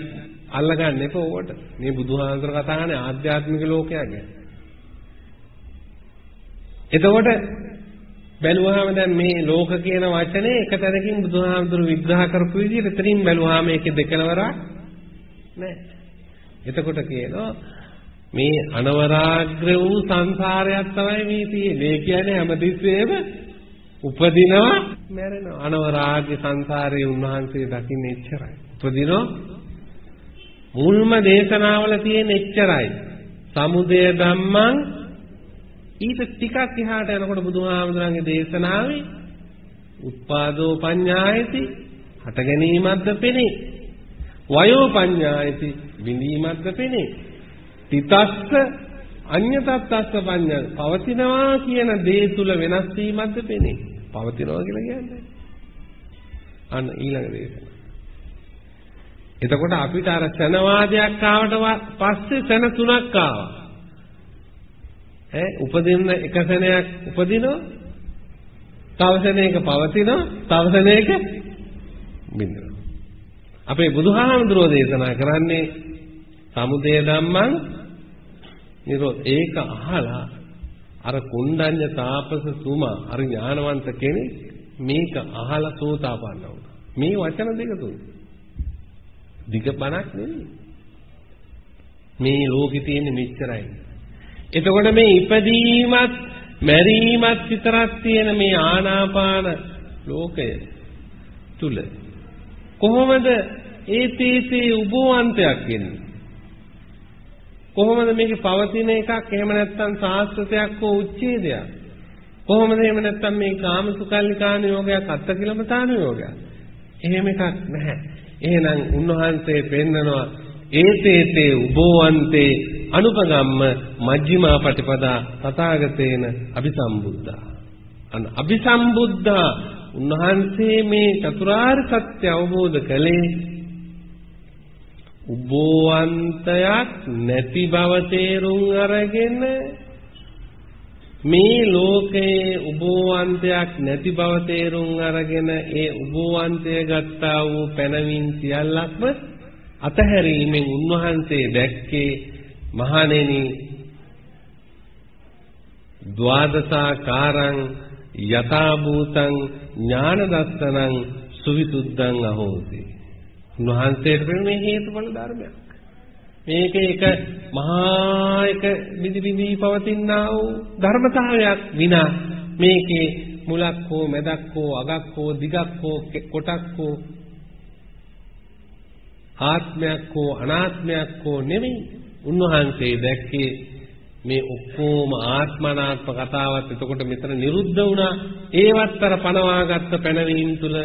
අල්ලගන්න එපා ඕකට. මේ බුදුහාමුදුර කතා කරන්නේ ආධ්‍යාත්මික ලෝකයක් ගැන. එතකොට බැලුවාම දැන් මේ ලෝක කියන වචනේ එක තැනකින් බුදුහාමුදුර විග්‍රහ කරපු විදිහට එතනින් බැලුවාම ඒකේ දෙකනවරක් නෑ. එතකොට කියනවා මේ අනවරාග්‍ර වූ සංසාරයක් තමයි මේ තියෙන්නේ. ඒ කියන්නේ හැමතිස්සෙම උපදිනවා මැරෙනවා. අනවරාග්‍ය සංසාරයේ උන්වහන්සේ දකින්නේ එච්චරයි. උපදිනවා මුල්ම දේශනාවල තියෙන එච්චරයි. සමුදය ධම්මං ඊට ටිකක් එහාට යනකොට බුදුහාමුදුරන්ගේ දේශනාවේ උත්පාදෝ පඤ්ඤායති හට ගැනීමක්ද පෙනේ. වයෝ පඤ්ඤායති විඳීමක්ද පෙනේ. තිතස්ස අඤ්ඤතත්ස්ස පඤ්ඤා පවතිනවා කියන දේ තුල වෙනස් වීමක්ද පෙනේ. පවතිනවා කියලා කියන්නේ අන්න ඊළඟ දේශනාව. එතකොට අපිට අර සනවාදයක් ආවට පස්සේ සන තුනක් ආවා. උපදින්න එක සනයක් උපදිනවා, තව සනයක පවතිනවා, තව සනයක බින්දනවා. අපේ බුදුහාමුදුරෝ දේශනා කරන්නේ සමුදය ධම්මං නිරෝධ. ඒක අහලා අර කුණ්ඩඤ්ඤ තාපසතුමා අර ඥානවන්ත කෙනෙක් මේක අහලා සෝතාපන්න වුණා. මේ වචන දෙක තුන දිග බණක් නෙවෙයි. මේ ලෝකේ තියෙන මෙච්චරයි. එතකොට මේ ඉපදීමත් මැරීමත් විතරක් තියෙන මේ ආනාපාන ලෝකය තුල කොහොමද ඒතීතේ උභවන්තයක් වෙන්නේ? කොහොමද මේකේ පවතින එකක් එහෙම නැත්නම් සාස්ත්‍රයක් හෝ උච්ඡේදයක්? කොහොමද එහෙම නැත්නම් මේ කාමසුකල්ලිකාන යෝගයක් අත්තකිලමතාන යෝගයක්? එහෙම එකක් නැහැ. එහෙනම් උන්වහන්සේ පෙන්නනවා ඒතේතේ උභවන්තේ අනුපගම්ම මජ්ක්‍ධිමා පටිපදා තථාගතේන අபிසම්බුද්ධා. අන්න අபிසම්බුද්ධා උන්වහන්සේ මේ චතුරාර්ය සත්‍ය අවබෝධ කළේ උභවන්තයක් නැති බව තේරුම් අරගෙන මේ ලෝකයේ උභවන්තයක් නැති බව තේරුම් අරගෙන ඒ උභවන්තය ගත්තා වූ පැනවීම සියල්ලක්ම අතහැරීමෙන් උන්වහන්සේ දැක්කේ මහණෙනි ද්වාදසාකාරං යථා භූතං ඥාන දස්සනං සුවිසුද්ධං අහෝති. උන්වහන්සේට මේ හේතුඵල ධර්මයක්. මේක එක මහා එක විදි විදි පවතිනා වූ ධර්මතාවයක් විනා මේකේ මුලක් හෝ මැදක් හෝ අගක් හෝ දිගක් හෝ කොටක් හෝ ආත්මයක් හෝ අනාත්මයක් හෝ නෙමෙයි. උන්වහන්සේ දැක්කේ මේ ඔක්කොම ආත්මනාත්ම කතාවත් එතකොට මෙතන නිරුද්ධ වුණා. ඒවත්තර පනවාගත්ත පැනවීම තුල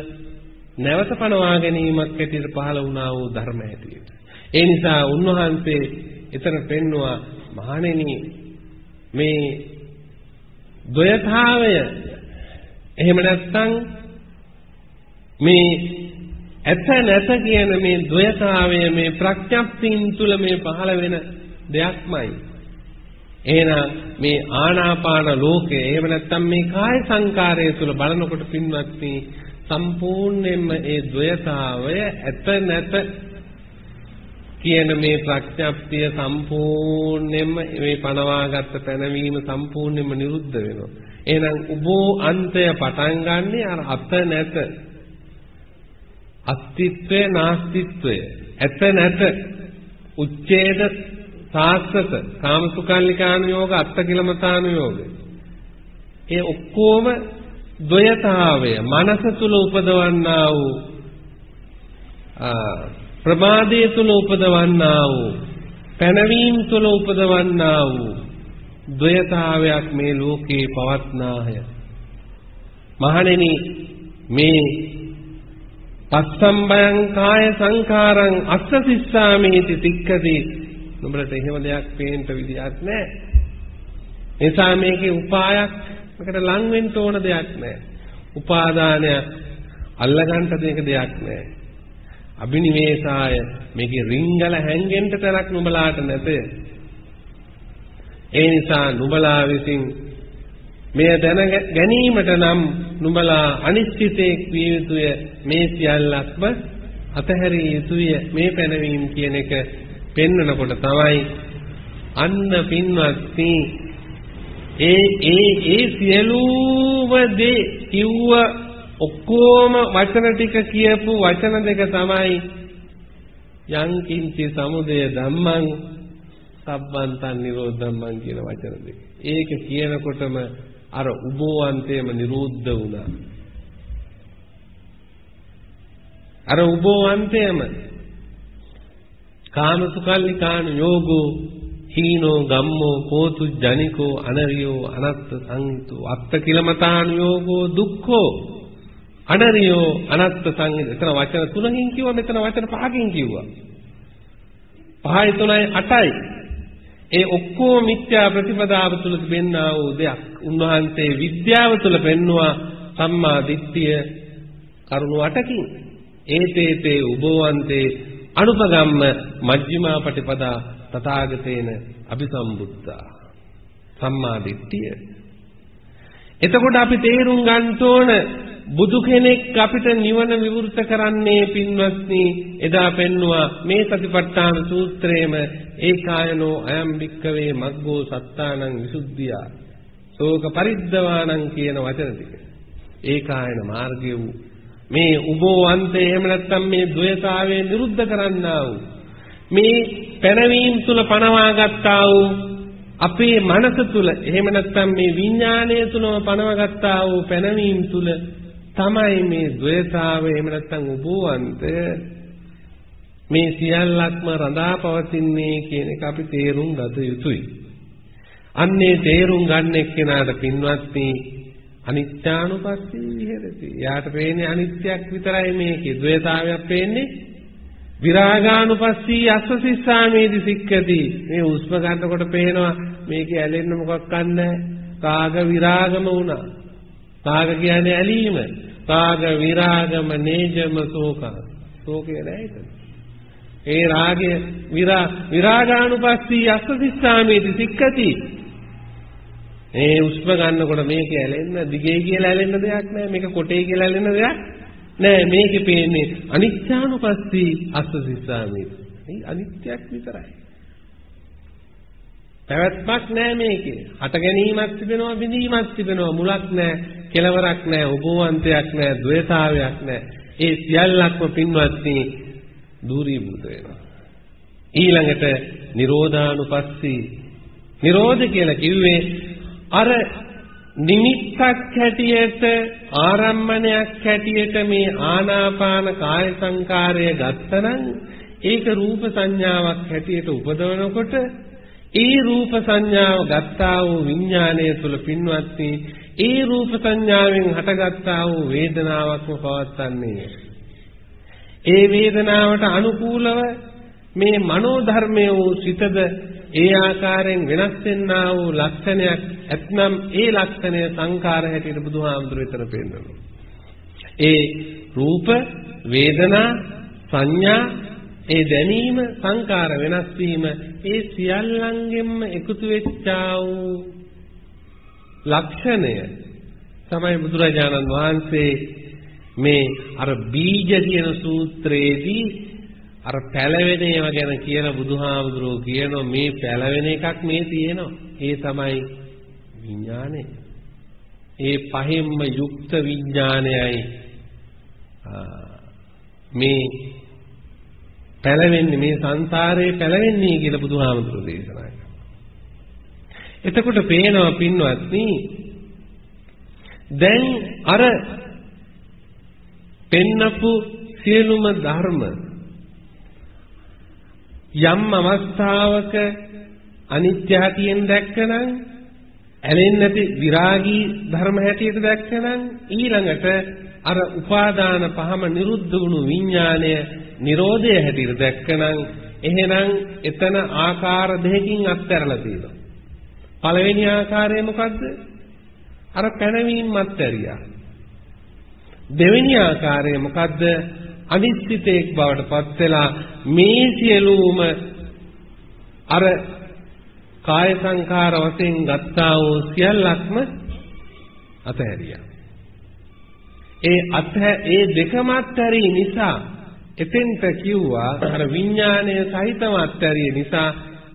නැවත පනවා ගැනීමක් ඇටියට පහළ වුණා වූ ධර්ම ඇටියට. ඒ නිසා උන්වහන්සේ එතන පෙන්නවා මහණෙනි මේ ද්වයතාවය එහෙම නැත්නම් මේ ඇත නැත කියන මේ ද්වයතාවය මේ ප්‍රඥප්තින් තුල මේ පහළ වෙන දෙයක්මයි. එහෙනම් මේ ආනාපාන ලෝකය එහෙම නැත්නම් මේ කාය සංකාරය තුල බලනකොට පින්වත්නි සම්පූර්ණයෙන්ම ඒ ද්වයතාවය ඇත නැත කියන මේ ප්‍රඥප්තිය සම්පූර්ණයෙන්ම මේ පනවාගත්ත පැනවීම සම්පූර්ණයෙන්ම නිරුද්ධ වෙනවා. එහෙනම් උභෝ අන්තය පටන් ගන්නෙ අර අත නැත අස්තිත්වය නාස්තිත්වය ඇත නැත උච්ඡේද සාස්ත්‍රත කාමසුකල්ලිකාන යෝග අත්තකිලමතාන යෝග ඒ ඔක්කොම ද්වයතාවය මනස තුල උපදවන්නා වූ ප්‍රමාදයේ තුල උපදවන්නා වූ පැනවීම තුල උපදවන්නා වූ ද්වයතාවයක් මේ ලෝකේ පවත්නාය. මහණෙනි මේ පස්සම්බයං කාය සංඛාරං අස්ස සිස්සාමේති තික්කති. නුඹලට එහෙම දෙයක් පේන්න විදියක් නැහැ. එසා මේකේ උපායක් මේකට ලං වෙන්න ඕන දෙයක් නැහැ. උපාදානය අල්ලගන්න දෙයක දෙයක් නැහැ. අබිනිවේෂාය මේකේ රිංගල හැංගෙන්න තරක් නුඹලාට නැත. ඒ නිසා නුඹලා විසින් මේ දැන ගැනීමට නම් නුඹලා අනිශ්චිතෙක් විය යුතුය මේ සියල්ලක්ම අතහැරිය යුතුය මේ පැනවීම කියන එක පෙන්වනකොට තමයි අන්න පින්වත්නි ඒ සියලුම දේ කිව්ව ඔක්කොම වචන ටික කියපු වචන දෙක තමයි යං කිංචි සමුදය ධම්මං සබ්බන්තං නිරෝධ ධම්මං කියන වචන දෙක. ඒක කියනකොටම අර උභෝවන්තේම නිරුද්ධ වුණා. අර උභෝවන්තේම කාමසුකල්ලිකාන යෝගෝ හීනෝ ගම්මෝ කෝතු ජනිකෝ අනරියෝ අනත්ත සංහිතෝ අත්ත කිලමතාන යෝගෝ දුක්ඛෝ අනරියෝ අනත්ත සංහිත. එතන වචන 3කින් කිව්වා, මෙතන වචන 5කින් කිව්වා. 5යි 3යි 8යි. ඒ ඔක්කොම මිත්‍යා ප්‍රතිපදාව තුළ තිබෙනා වූ දෙයක්. උන්වහන්සේ විද්‍යාව තුළ පෙන්වුවා සම්මා දිට්ඨිය කරුණු 8කින්. ඒතේතේ උභවන්තේ අනුපගම්ම මජ්ක්‍ධිමා පටිපදා තථාගතේන අபிසම්බුද්ධා. සම්මා දිට්ඨිය. එතකොට අපි තේරුම් ගන්න ඕන බුදු කෙනෙක් අපිට නිවන විවෘත කරන්නේ පින්වත්නි එදා පෙන්නවා මේ සතිපට්ඨාන සූත්‍රයේම ඒකායනෝ අයම් භික්ඛවේ මග්ගෝ සත්තානං විසුද්ධියා ශෝක පරිද්දවාණං කියන වචන ටික. ඒකායන මාර්ගය වූ මේ උභෝවන්තේ එහෙම නැත්නම් මේ ද්වේතාවය නිරුද්ධ කරන්නා වූ මේ පැනවීම තුල පනවා ගත්තා වූ අපේ මනස තුල එහෙම නැත්නම් මේ විඥාණය තුලම පනවා ගත්තා වූ පැනවීම තුල තමයි මේ ද්වේතාවය එහෙම නැත්නම් උභෝවන්තය මේ සියල්ලක්ම රඳා පවතින්නේ කියන එක අපි තේරුම් ගත යුතුයි. අන්නේ තේරුම් ගන්න එක්කෙනාට පින්වත්නි අනිත්‍යානුපස්සී විහෙරති. යාට පේන්නේ අනිත්‍යක් විතරයි මේකේ. ද්වේතාවයක් පේන්නේ විරාගානුපස්සී අස්සසිස්සාමේදි සික්කති. මේ උස්ම ගන්නකොට පේනවා මේකේ ඇලෙන්න මොකක් නැහැ. කාග විරාගම වුණා. කාග කියන්නේ ඇලීම. කාග විරාගම නේජම සෝකං. සෝකේ නැහැ ඒක. ඒ රාගය විරාගානුපස්සී අස්සසිස්සාමේදි සික්කති. මේ උස්ම ගන්නකොට මේකේ ඇලෙන්න දිගේ කියලා ඇලෙන්න දෙයක් නැහැ. මේක කොටේ කියලා ඇලෙන්න දෙයක් නෑ. මේකේ පේන්නේ අනිත්‍යානුපස්සී අස්සසිස්සාමේදි. මේ අනිත්‍යක් විතරයි. පැවැත්මක් නෑ මේකේ. හට ගැනීමක් තිබෙනවා, බිඳීමක් තිබෙනවා, මුලක් නෑ, කෙලවරක් නෑ, උභවන්තයක් නෑ, ද්වේතාවයක් නෑ. ඒ සියල්ලක්ම පින්වත්නි දුරීභූත වෙනවා. ඊළඟට නිරෝධානුපස්සී. නිරෝධ කියලා කිව්වේ අර නිමිත්තක් හැටියට ආරම්මණයක් හැටියට මේ ආනාපාන කාය සංකාරය ගත්තනම් ඒක රූප සංඥාවක් හැටියට උපදවනකොට ඒ රූප සංඥාව ගත්තා වූ විඥාණය තුළ පින්වත්නි ඒ රූප සංඥාවෙන් හටගත්තා වූ වේදනාවක්ම පවත්න්නේ. ඒ වේදනාවට අනුකූලව මේ මනෝ ධර්මයේ වූ සිතද ඒ ආකාරයෙන් වෙනස් වෙන්නා වූ ලක්ෂණයක් ඇතනම් ඒ ලක්ෂණය සංඛාර හැටියට බුදුහාමුදුරුවෝ විතර පෙන්නනවා. ඒ රූප, වේදනා, සංඥා, ඒ දැනීම, සංඛාර වෙනස් වීම ඒ සියල්ලංගෙන්ම එකතු වෙච්චා වූ ලක්ෂණය තමයි බුදුරජාණන් වහන්සේ මේ අර බීජ කියන සූත්‍රයේදී අර පැලවෙන ඒවා ගැන කියලා බුදුහාමුදුරුවෝ කියනවා මේ පැලවෙන එකක් මේ තියෙනවා. ඒ තමයි විඥානය. ඒ පහෙන්ම යුක්ත විඥානයයි මේ පැලවෙන්නේ මේ සංසාරේ පැලවෙන්නේ කියලා බුදුහාමුදුරුවෝ දේශනා කළා. එතකොට පේනවා පින්වත්නි දැන් අර පෙන්නපු සියලුම ධර්ම යම් අවස්ථාවක අනිත්‍ය හැටියෙන් දැක්කනම් ඇලෙන්නේ නැති විරාගී ධර්ම හැටියට දැක්කනම් ඊළඟට අර උපාදාන පහම නිරුද්ධ වුණු විඥාණය නිරෝධය හැටියට දැක්කනම් එහෙනම් එතන ආකාර දෙකකින් අත්හැරලා තියෙනවා. පළවෙනි ආකාරය මොකද්ද? අර පැනවීම අත්හැරියා. දෙවෙනි ආකාරය මොකද්ද? අනිශ්චිතයක් බවට පත් වෙලා මේ සියලුම අර කාය සංඛාර වශයෙන් ගත්තා වූ සියල්ලක්ම අතහැරියා. ඒ දෙකම අත්හැරීම නිසා එතෙන්ට කිව්වා අර විඥාණය සහිතව අත්හැරිය නිසා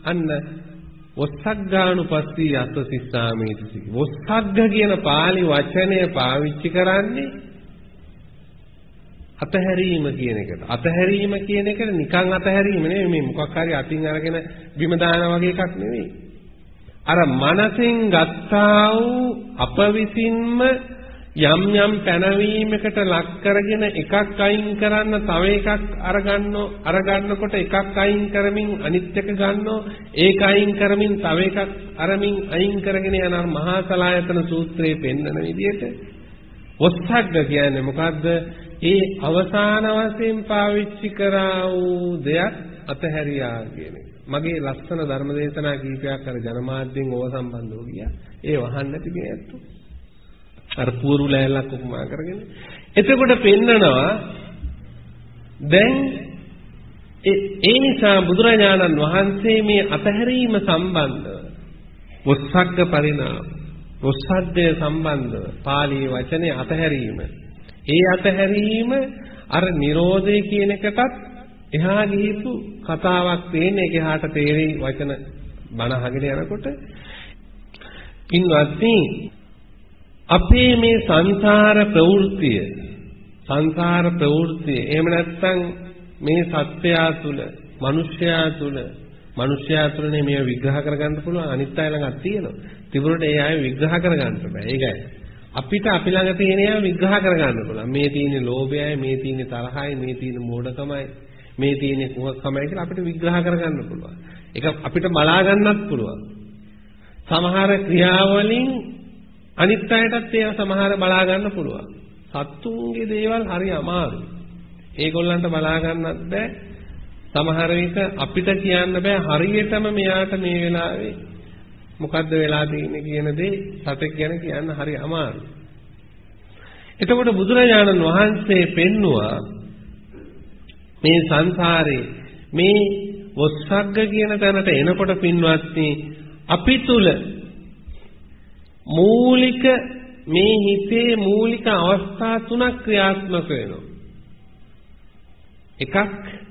අන්න වස්සග්ගානුපස්සී අස්සසිස්සාමේති. වස්සග්ග කියන පාලි වචනය පාවිච්චි කරන්නේ අතහැරීම කියන එකට. අතහැරීම කියන එක නිකන් අතහැරීම නෙවෙයි, මේ මොකක් හරි අතින් අරගෙන බිම දානා වගේ එකක් නෙවෙයි. අර මනසෙන් ගත්තා වූ අප විසින්ම යම් යම් පැනවීමකට ලක් කරගෙන එකක් අයින් කරන්න තව එකක් අරගන්නකොට එකක් අයින් කරමින් අනිත් එක ගන්නෝ, ඒක අයින් කරමින් තව එකක් අරමින් අයින් කරගෙන යන මහා සලායතන සූත්‍රයේ පෙන්වන විදිහට වස්සග්ග කියන්නේ මොකද්ද? ඒ අවසාන වශයෙන් පාවිච්චි කරා වූ දෙයක් අතහැරියා කියන එක. මගේ ලස්සන ධර්ම දේශනා කීපයක් අර ජනමාධ්‍යෙන් ඕව සම්බන්ධව ගියා. ඒ වහන්න නැති මේ ඇත්තෝ. අර පුවරු ලෑල්ලක් උපමා කරගෙන. එතකොට පෙන්නනවා දැන් ඒ නිසා බුදුරජාණන් වහන්සේ මේ අතහැරීම සම්බන්ධව වස්සග්ග පරිණාම වස්සග්ගය සම්බන්ධව පාලි වචනේ අතහැරීම. ඒ අතහැරීම අර Nirodhe කියන එකටත් එහා ගිහිපු කතාවක් තියෙන. ඒක එහාට තේරෙයි වචන බණ අහගෙන යනකොට. පින්වත්නි, අපේ මේ සංසාර ප්‍රවෘත්තිය එහෙම නැත්නම් මේ සත්‍යය තුළ මිනිස්යා තුළනේ මේව විග්‍රහ කරගන්න පුළුවන්. අනිත් අය ළඟත් තියෙනවා. තිබුණට ඒ අය විග්‍රහ කරගන්න බෑ. ඒකයි අපිට අපි ළඟ තියෙන ඒවා විග්‍රහ කරගන්න පුළුවන්. මේ තියෙන ලෝභයයි, මේ තියෙන තරහයි, මේ තියෙන මෝඩකමයි, මේ තියෙන කුහකමයි කියලා අපිට විග්‍රහ කරගන්න පුළුවන්. ඒක අපිට බලා ගන්නත් පුළුවන්. සමහර ක්‍රියාවලින් අනිත් අයටත් ඒවා සමහර බලා ගන්න පුළුවන්. සත්තුන්ගේ දේවල් හරි අමාරුයි. ඒගොල්ලන්ට බලා ගන්නත් බෑ. සමහර විට අපිට කියන්න බෑ හරියටම මෙයාට මේ වෙලාවේ මොකද්ද වෙලා තියෙන්නේ කියන දේ සතෙක් ගැන කියන්න හරි අමාරුයි. එතකොට බුදුරජාණන් වහන්සේ පෙන්නවා මේ සංසාරේ මේ වස්සග්ග කියන තැනට එනකොට පින්වත්නි අපි තුල මූලික මේ හිතේ මූලික අවස්ථා තුනක් ක්‍රියාත්මක වෙනවා. එකක්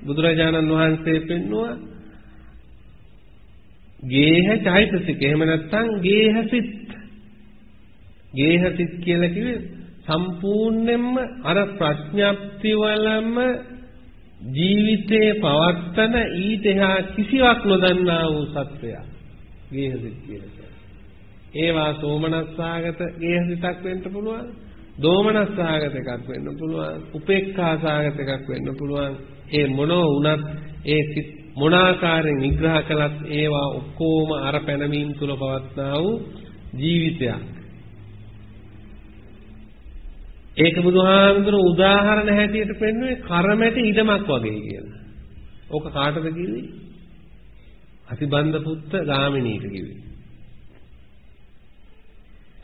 බුදුරජාණන් වහන්සේ පෙන්නවා ගේහ චෛතසික. එහෙම නැත්නම් ගේහසිත. ගේහසිත කියලා කිව්වේ සම්පූර්ණයෙන්ම අර ප්‍රඥප්ති වලම ජීවිතේ පවත්තන ඊට එහා කිසිවක් නොදන්නා වූ සත්වයා ගේහසිත කියලා කියනවා. ඒවා සෝමනස්සාගත ගේහසිතක් වෙන්න පුළුවන්, දෝමනස්සාගත එකක් වෙන්න පුළුවන්, උපේක්ඛාසාගත එකක් වෙන්න පුළුවන්. ඒ මොනෝ වුණත් ඒ මොන ආකාරයෙන් විග්‍රහ කළත් ඒවා ඔක්කොම අර පැනවීම තුල පවත්නා වූ ජීවිතයක්. ඒක බුදුහාමුදුරුවෝ උදාහරණ හැටියට පෙන්වන්නේ කර්මැටි ඉඩමක් වගේ කියලා. ඕක කාටද කිව්වේ? අතිබන්ද පුත්ත ගාමිනීට කිව්වේ.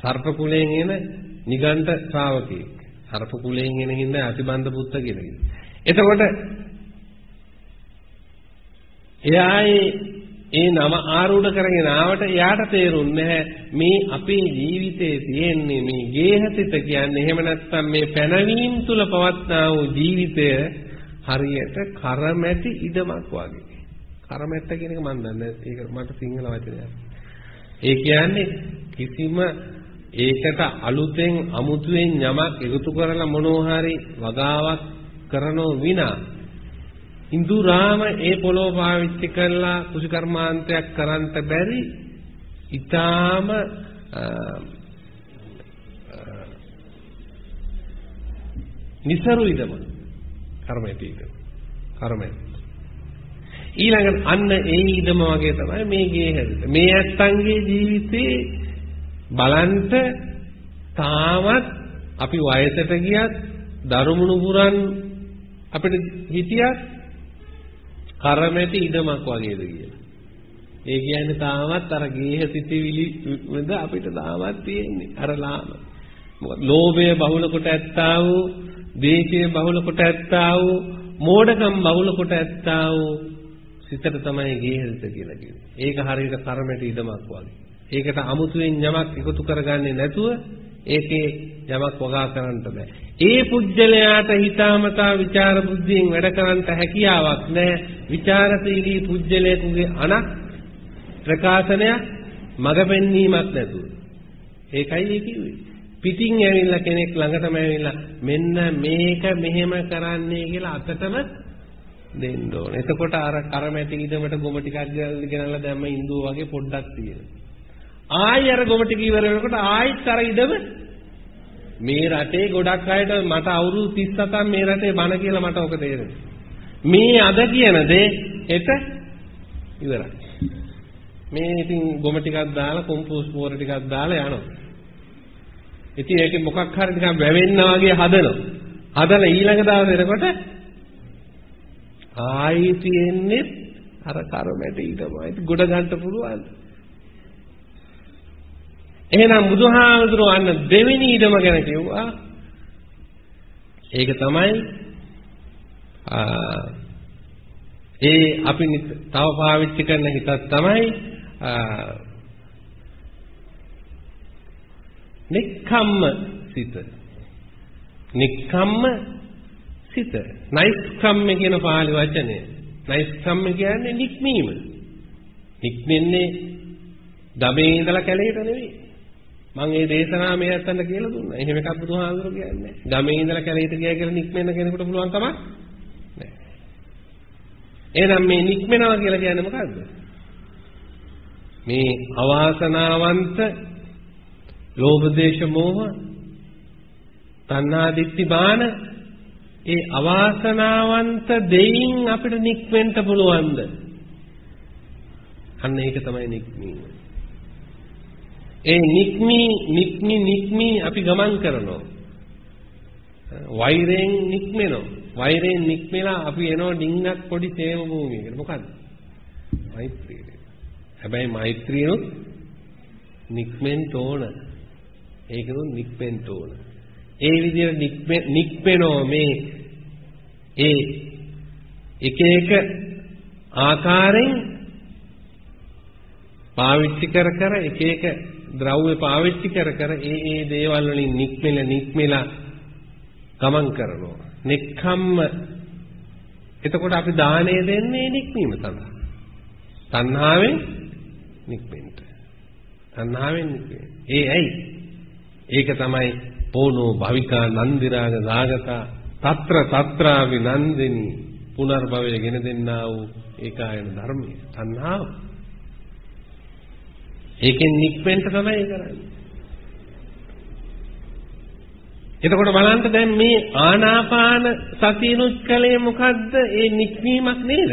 සර්ප කුලයෙන් එන නිගණ්ඨ ශ්‍රාවකෙක්. සර්ප කුලයෙන් එන හින්දා අතිබන්ද පුත්ත කියලා කිව්වේ. එතකොට එයායි ඒ නම ආරූඪ කරගෙන ආවට එයාට තේරුන්නේ නැහැ මේ අපේ ජීවිතයේ තියෙන්නේ මේ ගේහසිත කියන්නේ. එහෙම නැත්නම් මේ පැනවීම තුල පවත්නා වූ ජීවිතය හරියට කරමැටි ඉඩමක් වගේ. කරමැට්ට කියන එක මම දන්නේ නැහැ. ඒක මට සිංහල වචනයක්. ඒ කියන්නේ කිසිම ඒකට අලුතෙන් අමුතුවෙන් යමක් එකතු කරලා මොනවා හරි වගාවක් කරනෝ විනා ඉන්දුරාම ඒ පොළොව පාවිච්චි කරලා කුසි කර්මාන්තයක් කරන්ට බැරි ඊටාම නිසරු ඉදම කර්මයටි ඊළඟට අන්න ඒ ඉදම වගේ තමයි මේ ගේහැරිත. මේ ඇත්තන්ගේ ජීවිතේ බලන්ට තාමත් අපි වයසට ගියත් දරුමුණු පුරන් අපිට හිටියත් කරමැටි ඉඩමක් වගේද කියලා. ඒ කියන්නේ තාමත් අර ගේහසිතවිලි වල අපිට තාමත් තියෙන්නේ අර ලාම. මොකද ලෝභය බහුල කොට ඇත්තා වූ, දේශය බහුල කොට ඇත්තා වූ, මෝඩකම් බහුල කොට ඇත්තා වූ සිතට තමයි ගේහසිත කියලා කියන්නේ. ඒක හරියට කරමැටි ඉඩමක් වගේ. ඒකට අමුතුවෙන් යමක් එකතු කරගන්නේ නැතුව ඒකේ යමක් වගා කරන්න බෑ. ඒ පුජ්‍යලයාට හිතාමතා විචාර බුද්ධියෙන් වැඩ කරන්න හැකියාවක් නැහැ. විචාරශීලී පුජ්‍යලයෙකුගේ අනක් ප්‍රකාශනයක් මඟ පෙන්වීමක් නැතුව. ඒකයි ඒ කිව්වේ. පිටින් ඇවිල්ලා කෙනෙක් ළඟටම ඇවිල්ලා මෙන්න මේක මෙහෙම කරන්නේ කියලා අතටම දෙන්න ඕනේ. එතකොට අර කරමැටි ඉදමට ගොම ටිකක් ගෙනල්ලා දැම්ම ඉන්දුව වගේ පොඩ්ඩක් තියෙනවා. ආයි අර ගොම ටික ඉවර වෙනකොට ආයිත් අර ඉදම මේ රටේ ගොඩක් අයට මට අවුරුදු 37ක් මේ රටේ බණ කියලා මට ඔක තේරෙනවා. මේ අද කියන දේ එත ඉවරයි. මේ ඉතින් ගොම ටිකක් දාලා කොම්පෝස්ට් පොර ටිකක් දාලා යනවා. ඉතින් ඒකේ මොකක් හරි නිකන් වැවෙන්න වගේ හදනවා. හදලා ඊළඟ දවසේ එනකොට ආයි තියෙන්නේ අර කරමැටි ඊටමයි ගොඩ ගන්න පුළුවන්. එහෙනම් බුදුහාමුදුරුවෝ අන්න දෙවෙනි ඊටම ගැන කිව්වා. ඒක තමයි ඒ අපි තව පාවිච්චි කරන හිතක් තමයි නික්කම්ම සිත. නික්කම්ම සිත. නයිස්කම්ම කියන පාළි වචනේ. නයිස්කම්ම කියන්නේ නික්මීම. නික්මෙන්නේ දමේ ඉඳලා කැලේට නෙවෙයි. මම මේ දේශනාව මේ අතට කියලා දුන්නා. එහෙම එකක් බුදුහාමුදුරුවෝ කියන්නේ නැහැ. ගමේ ඉඳලා කැලේට ගියා කියලා නික්මෙන්න කෙනෙකුට පුළුවන් කමක් නැහැ. එහෙනම් මේ නික්මෙනවා කියලා කියන්නේ මොකද්ද? මේ අවාසනාවන්ත ලෝභ දේශ මොහ තණ්හා දිට්ඨි බාන ඒ අවාසනාවන්ත දෙයින් අපිට නික්මෙන්න පුළුවන්ද? අන්න ඒක තමයි නික්මීම. ඒ නික්මී අපි ගමන් කරනවා. වෛරයෙන් නික්මෙනවා. වෛරයෙන් නික්මලා අපි එනවා ඩිංගක් පොඩි තේම භූමියකට. මොකද්ද? මෛත්‍රිය. හැබැයි මෛත්‍රියනොත් නික්මෙන්න ඕන. ඒකනොත් නික්මෙන්න ඕන. ඒ විදිහට නික්මෙනෝ මේ ඒ එක එක ආකාරයෙන් පාවිච්චි කර එක එක ද්‍රව්‍ය පාවිච්චි කර ඒ දේවල් වලින් නික්මෙලා ගමන් කරනවා. නික්කම්ම. එතකොට අපි දාණය දෙන්නේ නික්මීම සඳහා. තණ්හාවෙන් නික්මෙන්න. තණ්හාවෙන් නික්මෙන්න. ඒ ඇයි? ඒක තමයි පොනෝ භවිකා නන්දිරාග දාගතා తත්‍රා විනන්දිනී පුනර්භවය ගෙන දෙන්නා වූ ඒකායන ධර්මයේ තණ්හාව. ඒකෙන් නික්මෙන්න තමයි කරන්නේ. එතකොට බලන්න දැන් මේ ආනාපාන සතියනුත් කලේ මොකද්ද? ඒ නික්මීමක් නේද?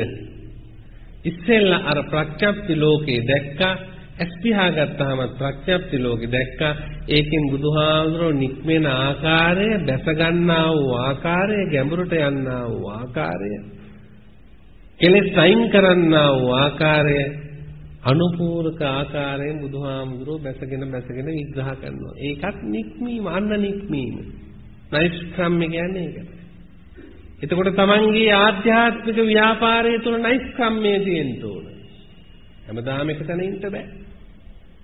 ඉස්සෙල්ලා අර ප්‍රඥප්ති ලෝකේ දැක්කා. ඇස්පිහා ගත්තාම ප්‍රඥප්ති ලෝකේ දැක්කා. ඒකෙන් බුදුහාමුදුරුවෝ නික්මෙන ආකාරය, දැස ගන්නා වූ ආකාරය, ගැඹුරට යන්නා වූ ආකාරය, කෙලෙස් අයින් කරන්නා වූ ආකාරය, අනුපූරක ආකාරයෙන් බුදුහාමුදුරුවෝ බැසගෙන විග්‍රහ කරනවා. ඒකත් නික්මීම, අන්න නික්මීම. නෛෂ්ක්‍රම්‍ය කියන්නේ ඒකට. එතකොට තමන්ගේ ආධ්‍යාත්මික ව්‍යාපාරය තුළ නෛෂ්ක්‍රම්‍ය තියෙන්න ඕන. හැමදාම එකතැන ඉන්න බෑ.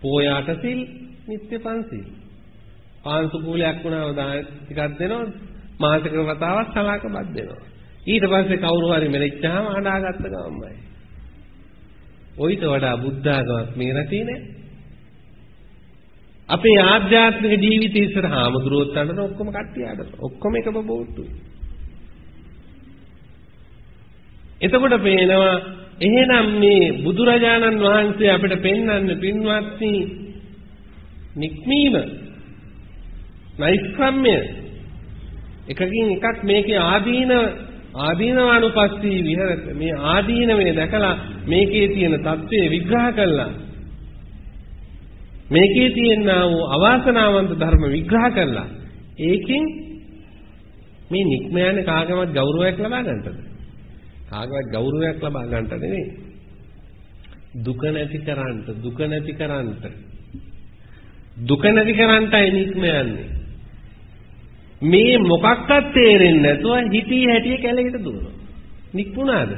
පෝයාට සිල්, නිත්‍ය පන්සිල්. පාන්සු කූලයක් වුණාම දාන ටිකක් දෙනවා, මාසික වතාවක් සලාකපත් දෙනවා. ඊට පස්සේ කවුරු හරි මෙලෙච්චාම අඬාගත්ත ගමන්මයි. ඔයිට වඩා බුද්ධාගමක් මේ රටේ නෑ. අපේ ආධ්‍යාත්මික ජීවිතය ඉස්සර හාමුදුරුවෝත් අඬන ඔක්කොම කට්ටිය අඬන. ඔක්කොම එක බබෝට්ටුයි. එතකොට පේනවා එහෙනම් මේ බුදුරජාණන් වහන්සේ අපිට පෙන්වන්නේ පින්වත්නි නික්මීම, නෛෂ්ක්‍රම්‍ය, එකකින් එකක් මේකේ ආදීනවානුපස්සී විහෙරත, මේ ආදීනවේ දැකලා මේකේ තියෙන தત્ත්වය විග්‍රහ කළා. මේකේ තියෙනා වූ අවාසනාවන්ත ධර්ම විග්‍රහ කළා. ඒකෙන් මේ නික්ම යන්නේ කාගේවත් ගෞරවයක් ලබා ගන්නටද? කාගේවත් ගෞරවයක් ලබා ගන්නට නෙවෙයි. දුක නැති කරන්නටයි නික්ම යන්නේ. මේ මොකක්වත් තේරෙන්නේ නැතුව හිතී හැටිය කැලේට දුවනවා. නික්මුණාද?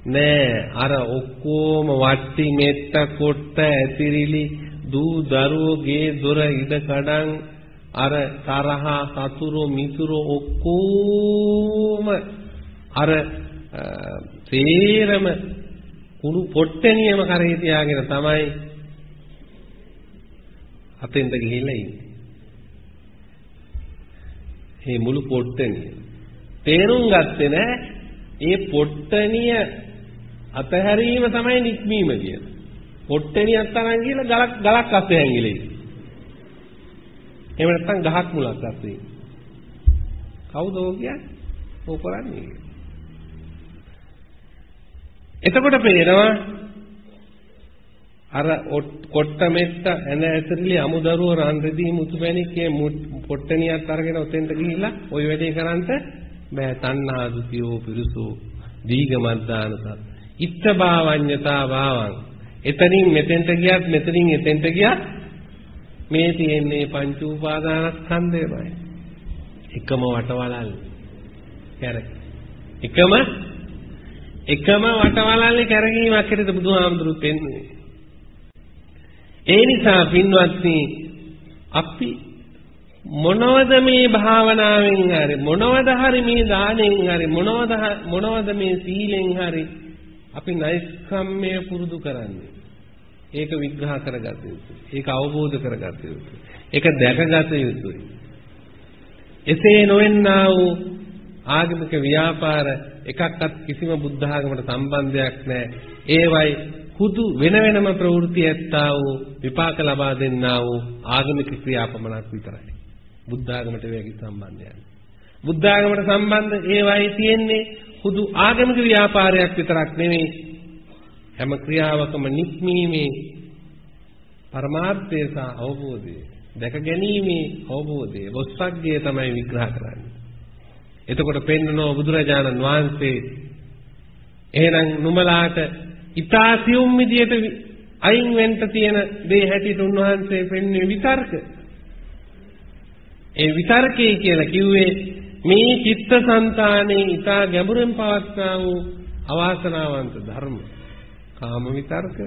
නෑ. අර ඔක්කොම වට්ටි මෙත්ත කොට්ට ඇතිරිලි දූ දරුවෝ ගේ දොර ඉඩ කඩන් අර තරහ සතුරු මිතුරු ඔක්කොම අර තේරම කුණු පොට්ටනියම කරේ තියාගෙන තමයි අතෙන්ට ගිහිල්ලා ඉන්නේ. මේ මුළු පොට්ටනිය තේරුම් ගත්තේ නෑ. ඒ පොට්ටනිය අතහැරීම තමයි නික්මීම කියන්නේ. පොට්ටනියක් තරන් ගිහලා ගලක් අස්සේ ඇඟිලේ. එහෙම නැත්නම් ගහක් මුලක් අස්සේ. කවුද ඔය කියන්නේ? ඔය කරන්නේ. එතකොට පේනවා අර කොට්ට මෙට්ට එන ඇතරිලි අමුදරුව රන් රෙදි මුතුමැණික්ගේ පොට්ටනියක් අරගෙන ඔතෙන්ට ගිහිල්ලා ওই වැඩේ කරන්ට බෑ. තණ්හා දුතියෝ පිරුසෝ දීගමද්දානස ඉත්තභාවඤ්ඤතා භාවං. එතනින් මෙතෙන්ට ගියත් මෙතනින් එතෙන්ට ගියත් මේ තියෙන්නේ පංච උපාදානස්කන්ධයමයි. එකම වටවලල්ලේ කැරක. එකම වටවලල්ලේ කැරකීමක් හැටියට බුදුහාමුදුරුවෝ පෙන්වන්නේ. ඒ නිසා පින්වත්නි අපි මොනවද මේ භාවනාවෙන් හරි මොනවද හරි මේ දාණයෙන් හරි මොනවද මේ සීලෙන් හරි අපි නෛෂ්ක්‍රම්‍ය පුරුදු කරන්නේ. ඒක විග්‍රහ කරගත යුතුයි. ඒක අවබෝධ කරගත යුතුයි. ඒක දැකගත යුතුයි. එසේ නොවෙන්නා වූ ආගමික ව්‍යාපාර එකක්වත් කිසිම බුද්ධ ආගමකට සම්බන්ධයක් නැහැ. ඒවයි හුදු වෙනම ප්‍රවෘත්ති ඇත්තා වූ විපාක ලබා දෙන්නා වූ ආගමික ක්‍රියාපමණක් විතරයි. බුද්ධ ආගමට වෙයි සම්බන්ධයක්. බුද්ධ ආගමට සම්බන්ධ ඒවයි තියෙන්නේ හුදු ආගමික ව්‍යාපාරයක් විතරක් නෙමෙයි. හැම ක්‍රියාවකම නික්මීමේ පරමාර්ථය සහ අවබෝධය දැක ගැනීමේ අවබෝධය වොස්සග්ගය තමයි විග්‍රහ කරන්නේ. එතකොට පෙන්වනවා බුදුරජාණන් වහන්සේ එහෙනම් නුඹලාට ඉතාසියුම් විදියට අයින් වෙන්න තියෙන දේ හැටියට උන්වහන්සේ පෙන්වන්නේ විතර්ක. ඒ විතර්කය කියලා කිව්වේ මේ චිත්තසංතානේ ඊටා ගැඹුරෙන් පවත්නා වූ අවාසනාවන්ත ධර්ම. කාම විතර්ක,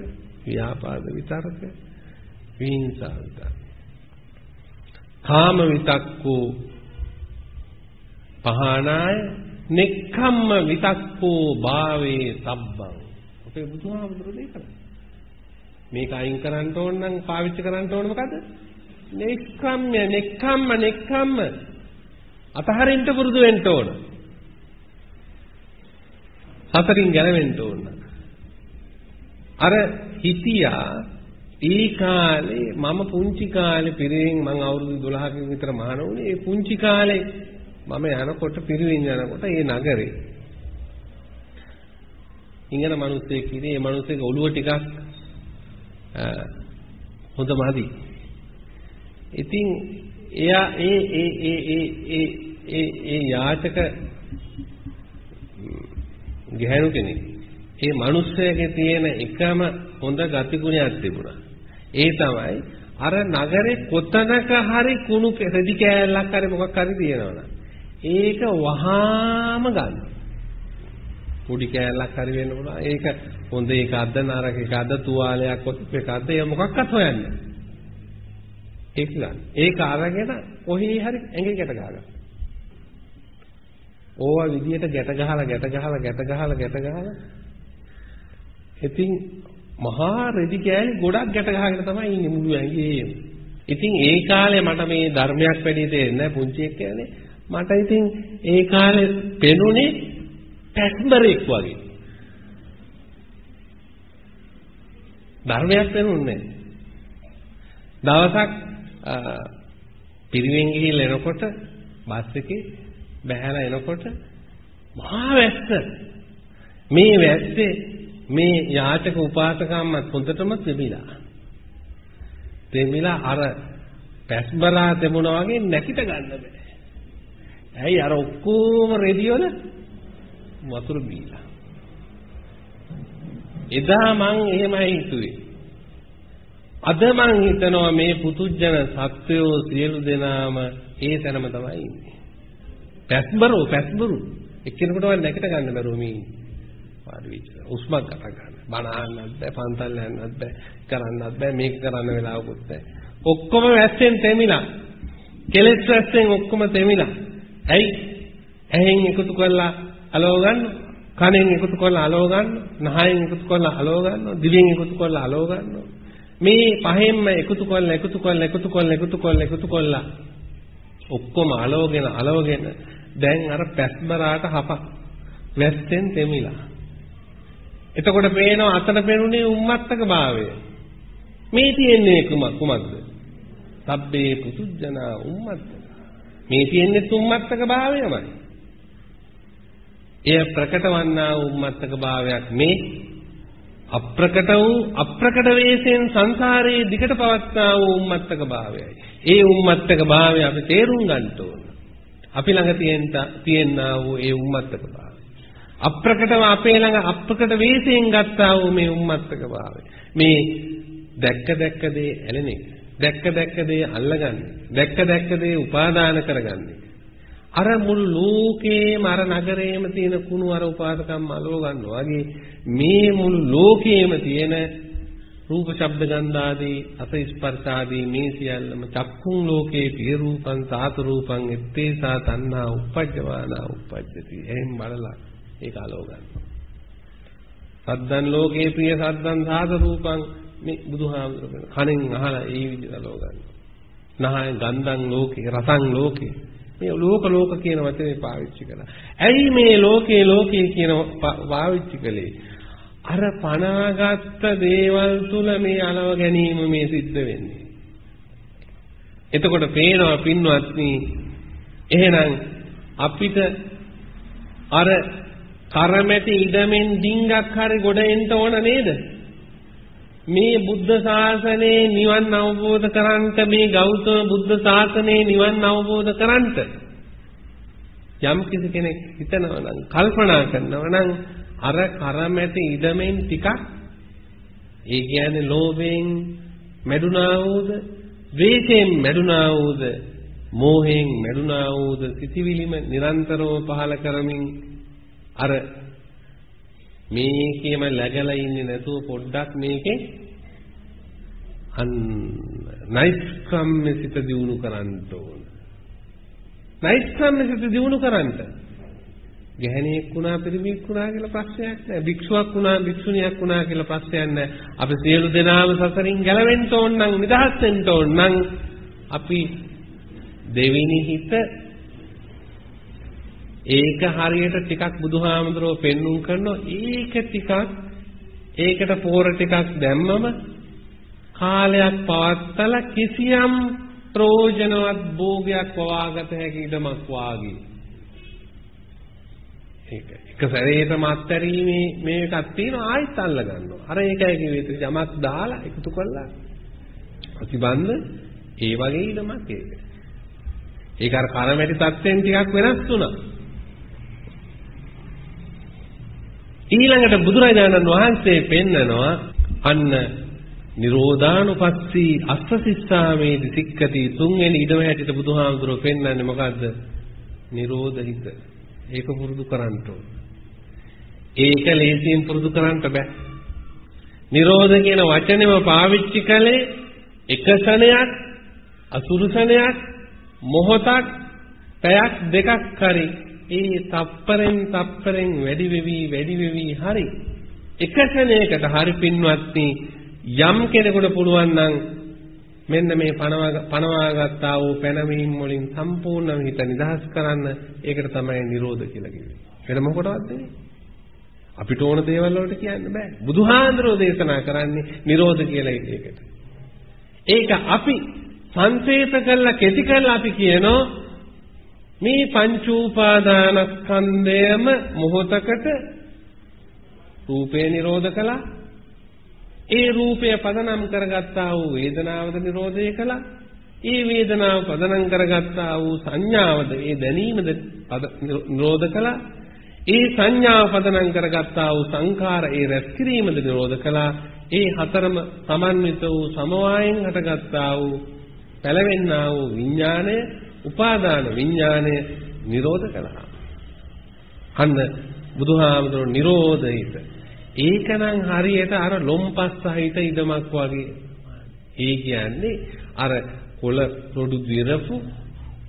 ව්‍යාපාද විතර්ක, විහිංසා විතර්ක. කාම විතක්කෝ පහනාය නෙක්ඛම්ම විතක්කෝ භාවේ සබ්බං. අපේ බුදුහාමුදුරුවෝ දෙක කරා. මේක අයින් කරන්න ඕන නම් පාවිච්චි කරන්න ඕන මොකද? නෙක්ඛම්ය නෙක්ඛම්ම අතහරින්න පුරුදු වෙන්න ඕන. හතරින් ගැලවෙන්න ඕන. අර හිතියා ඒ කාලේ මම පුංචි කාලේ පිරිවෙන් මං අවුරුදු 12ක විතර මහාන වුණේ. ඒ පුංචි කාලේ මම යනකොට පිරිවෙන් යනකොට ඒ නගරේ ඉංගන මිනිස්සෙක් ඉන්නේ. ඒ මිනිස්සෙක් ඔළුව ටිකක් හොඳ මදි. ඉතින් එයා ඒ යාචක ගැහැණු කෙනෙක්. ඒ මිනිස්සයාගේ තියෙන එකම හොඳ ගතිගුණයක් තිබුණා. ඒ තමයි අර නගරේ කොතනක හරි කුණු රෙදි කෑල්ලක් හරි මොකක් හරි තියෙනවනේ. ඒක වහාම ගන්න. පොඩි කෑල්ලක් හරි වෙන්න පුළුවන්. ඒක හොඳ එකක්ද නරක එකක්ද තුවාලයක් එකක්ද ඒ මොකක්වත් හොයන්නේ. ඒක ගන්න. ඒක අරගෙන කොහේ හරි ඇඟේ ගැට ගහගන්න. ඕවා විදියට ගැට ගහලා ඉතින් මහා රෙදි කෑලි ගොඩක් ගැට ගහගෙන තමයි ඉන්නේ මුළු ඇඟේම. ඉතින් ඒ කාලේ මට මේ ධර්මයක් වැඩි දෙන්නේ නැහැ පුංචි එක්කනේ. මට ඉතින් ඒ කාලේ පෙනුනේ පැස්බරෙක් වගේ. ධර්මයක් පෙනුන්නේ දවසක් පිරිවෙන් ගිහිල්ලා එනකොට බස් එකේ බහැලා එනකොට මහා වැස්ස. මේ වැස්සේ මේ යාචක උපාසකම්මත් හොඳටම තෙමිලා අර පැස්බරා තෙමුණා වගේ නැකිට ගන්න බෑ. ඇයි අර ඔක්කොම රෙදිවල වතුර බීලා. එදා මං එහෙමයි හිතුවේ. අද මං හිතනවා මේ පුතුජන සත්වයෝ සියලු දෙනාම ඒ තැනම තමයි ඉන්නේ. පැස්බරු එක්කෙනෙකුට වත් නැකිට ගන්න බැරුව මේ පාඩු වෙච්ච උස්මක් ගත ගන්න. බණ අහන්නත් බෑ, පන්තල් යන්නත් බෑ, කරන්නත් බෑ, මේක කරන්න වෙලාවකුත් නැහැ. ඔක්කොම වැස්සෙන් තෙමිලා. කෙලෙස් වැස්සෙන් ඔක්කොම තෙමිලා. ඇයි? ඇහෙන් එකතු කරලා අලව ගන්න, කනෙන් එකතු කරලා අලව ගන්න, නහයෙන් එකතු කරලා අලව ගන්න, දිවෙන් එකතු කරලා අලව ගන්න. මේ පහෙන්ම එකතු කරලා ඔක්කොම අලවගෙන දැන් අර පැස්බරාට හපක් වැස්සෙන් තෙමිලා. එතකොට පේනවා අතන පෙනුනේ උම්මත්තක භාවය. මේ තියෙන්නේ කුමක්ද? සබ්බේ පුසුජනා උම්මත්තක. මේ තියෙන්නේ උම්මත්තක භාවයමයි. එය ප්‍රකට වන්නා උම්මත්තක භාවයක් මේ අප්‍රකට වේසෙන් සංසාරයේ දිකට පවත්නා වූ උම්මත්තක භාවයයි. ඒ උම්මත්තක භාවය අපි තේරුම් ගන්න ඕන. අපි ළඟ තියෙනා වූ ඒ උම්මත්තක භාවය. අප්‍රකටව අපේ ළඟ අප්‍රකට වේසෙන් ගත්තා වූ මේ උම්මත්තක භාවය. මේ දැක්ක දේ ඇලෙන එක. දැක්ක දේ අල්ලගන්නේ. දැක්ක දේ උපාදාන කරගන්නේ. අර මුළු ලෝකේම අර නගරේම තියෙන කුණු අර උපාදකම් අලව ගන්නවා වගේ මේ මුළු ලෝකේම තියෙන රූප ශබ්ද ගන්ධ ආදී අස ස්පර්ශ ආදී මේ සියල්ලම චක්කුන් ලෝකේ පිය රූපං සාත රූපං එත්තේසා තණ්හා උපජ්ජමානා උපජ්ජති. එහෙන් බලලා ඒක අලව ගන්නවා. සද්දන් ලෝකේ ප්‍රිය සද්දන් සාත රූපං මේ බුදුහාමුදුරුවෝ කණෙන් අහලා ඒ විදිහට අලව ගන්නවා. නහයෙන් ගන්ධං ලෝකේ රසං ලෝකේ මේ ලෝක කියන වචනේ පාවිච්චි කළා. ඇයි මේ ලෝකේ කියන පාවිච්චි කළේ? අර පනාගත්ත දේවල් තුල මේ අලව ගැනීම මේ සිද්ධ වෙන්නේ. එතකොට පේනවා පින්වත්නි එහෙනම් අපිට අර කරමැටි ඉඩමෙන් ඩිංගක් හරි ගොඩ එන්න ඕන නේද? මේ බුද්ධ ශාසනයේ නිවන් අවබෝධ කරන්ට මේ ගෞතම බුද්ධ ශාසනයේ නිවන් අවබෝධ කරන්ට යම් කිසි කෙනෙක් හිතනවා නම් කල්පනා කරනවා නම් අර කරමැටි ඉඩමෙන් ටිකක් ඒ කියන්නේ ලෝභයෙන් මැඩුනා වූද, ද්වේෂයෙන් මැඩුනා වූද, මෝහයෙන් මැඩුනා වූද සිටිවිලිම නිරන්තරව පහළ කරමින් අර මේකේම läගලා ඉන්නේ නැතුව පොඩ්ඩක් මේකේ නෛෂ්ක්‍රම්‍ය සිත දියුණු කරන්න ඕන. නෛෂ්ක්‍රම්‍ය සිත දියුණු කරන්න. ගැහණියෙක් වුණා පිරිමියෙක් වුණා කියලා ප්‍රශ්නයක් නැහැ. භික්ෂුවක් වුණා භික්ෂුණියක් වුණා කියලා ප්‍රශ්නයක් නැහැ. අපි සියලු දෙනාම සසරින් ගැලවෙන්න ඕන නම් නිදහස් වෙන්න ඕන නම් අපි දෙවෙනි හිත ඒක හරියට ටිකක් බුදුහාමුදුරුවෝ පෙන්눔 කරනවා. ඒක ටිකක් ඒකට පෝර ටිකක් දැම්මම කාලයක් පවත්තලා කිසියම් ප්‍රයෝජනවත් භෝගයක් වවාගත හැකි ඉඩමක් වාගේ. ඒක එක සැරේටම අත්හැරීමේ මේකක් තියෙනවා ආයෙත් අල්ල ගන්නවා. අර ඒකයි කිව්වේ යමක් දාලා එකතු කරලා ප්‍රතිබන්ධ ඒ වගේ ඉඩමක් ඒක. ඒක අර කරමැටි තත්ත්වෙන් ටිකක් වෙනස් වුණා. ඊළඟට බුදුරජාණන් වහන්සේ පෙන්නනවා අන්න නිරෝධානුපස්සී අස්සසිස්සාමේදි සික්කති තුන්වෙනි ඉඩම හැටියට බුදුහාමුදුරුවෝ පෙන්නන්නේ මොකද්ද? නිරෝධහිත. ඒක පුරුදු කරන්න ඕන. ඒක ලේසියෙන් පුරුදු කරන්න බෑ. නිරෝධ කියන වචනේම පාවිච්චි කළේ එක ශරණයක්, අසුරු ශරණයක්, මොහොතක්, පැයක් දෙකක් හරි ඒ තප්පරෙන් වැඩි වෙවි හරි එක ශරණයකට හරි පින්වත්නි යම් කෙනෙකුට පුළුවන් නම් මෙන්න මේ පනවාගත්තා වූ පැනවීම වලින් සම්පූර්ණව හිත නිදහස් කරන්න ඒකට තමයි නිරෝධ කියලා කිව්වේ. වෙන මොකටවත් නෙවෙයි. අපිට ඕන දේවල් වලට කියන්න බෑ. බුදුහාඳුරෝ දේශනා කරන්නේ නිරෝධ කියලා ඒකට. ඒක අපි සංක්ෂේප කරලා කෙටි කරලා අපි කියනවා මේ පංච උපාදානස්කන්ධයම මොහොතකට රූපේ නිරෝධ කළා. ඒ රූපය පදනම් කරගත්තා වූ වේදනාවද නිරෝධය කළා. ඒ වේදනාව පදනම් කරගත්තා වූ සංඥාවද ඒ දැනීමද නිරෝධ කළා. ඒ සංඥාව පදනම් කරගත්තා වූ සංඛාර ඒ රැස් කිරීමද නිරෝධ කළා. ඒ හතරම සමන්විත වූ සමவாயෙන් හටගත්තා වූ පැලවෙන්නා වූ විඥානය උපාදාන විඥානය නිරෝධ කළා. අන්න බුදුහාමුදුරුවෝ නිරෝධහිත. ඒකනම් හරියට අර ලොම්පස් සහිත ඉදමක් වගේ. ඒ කියන්නේ අර කොළ රොඩු දිරපු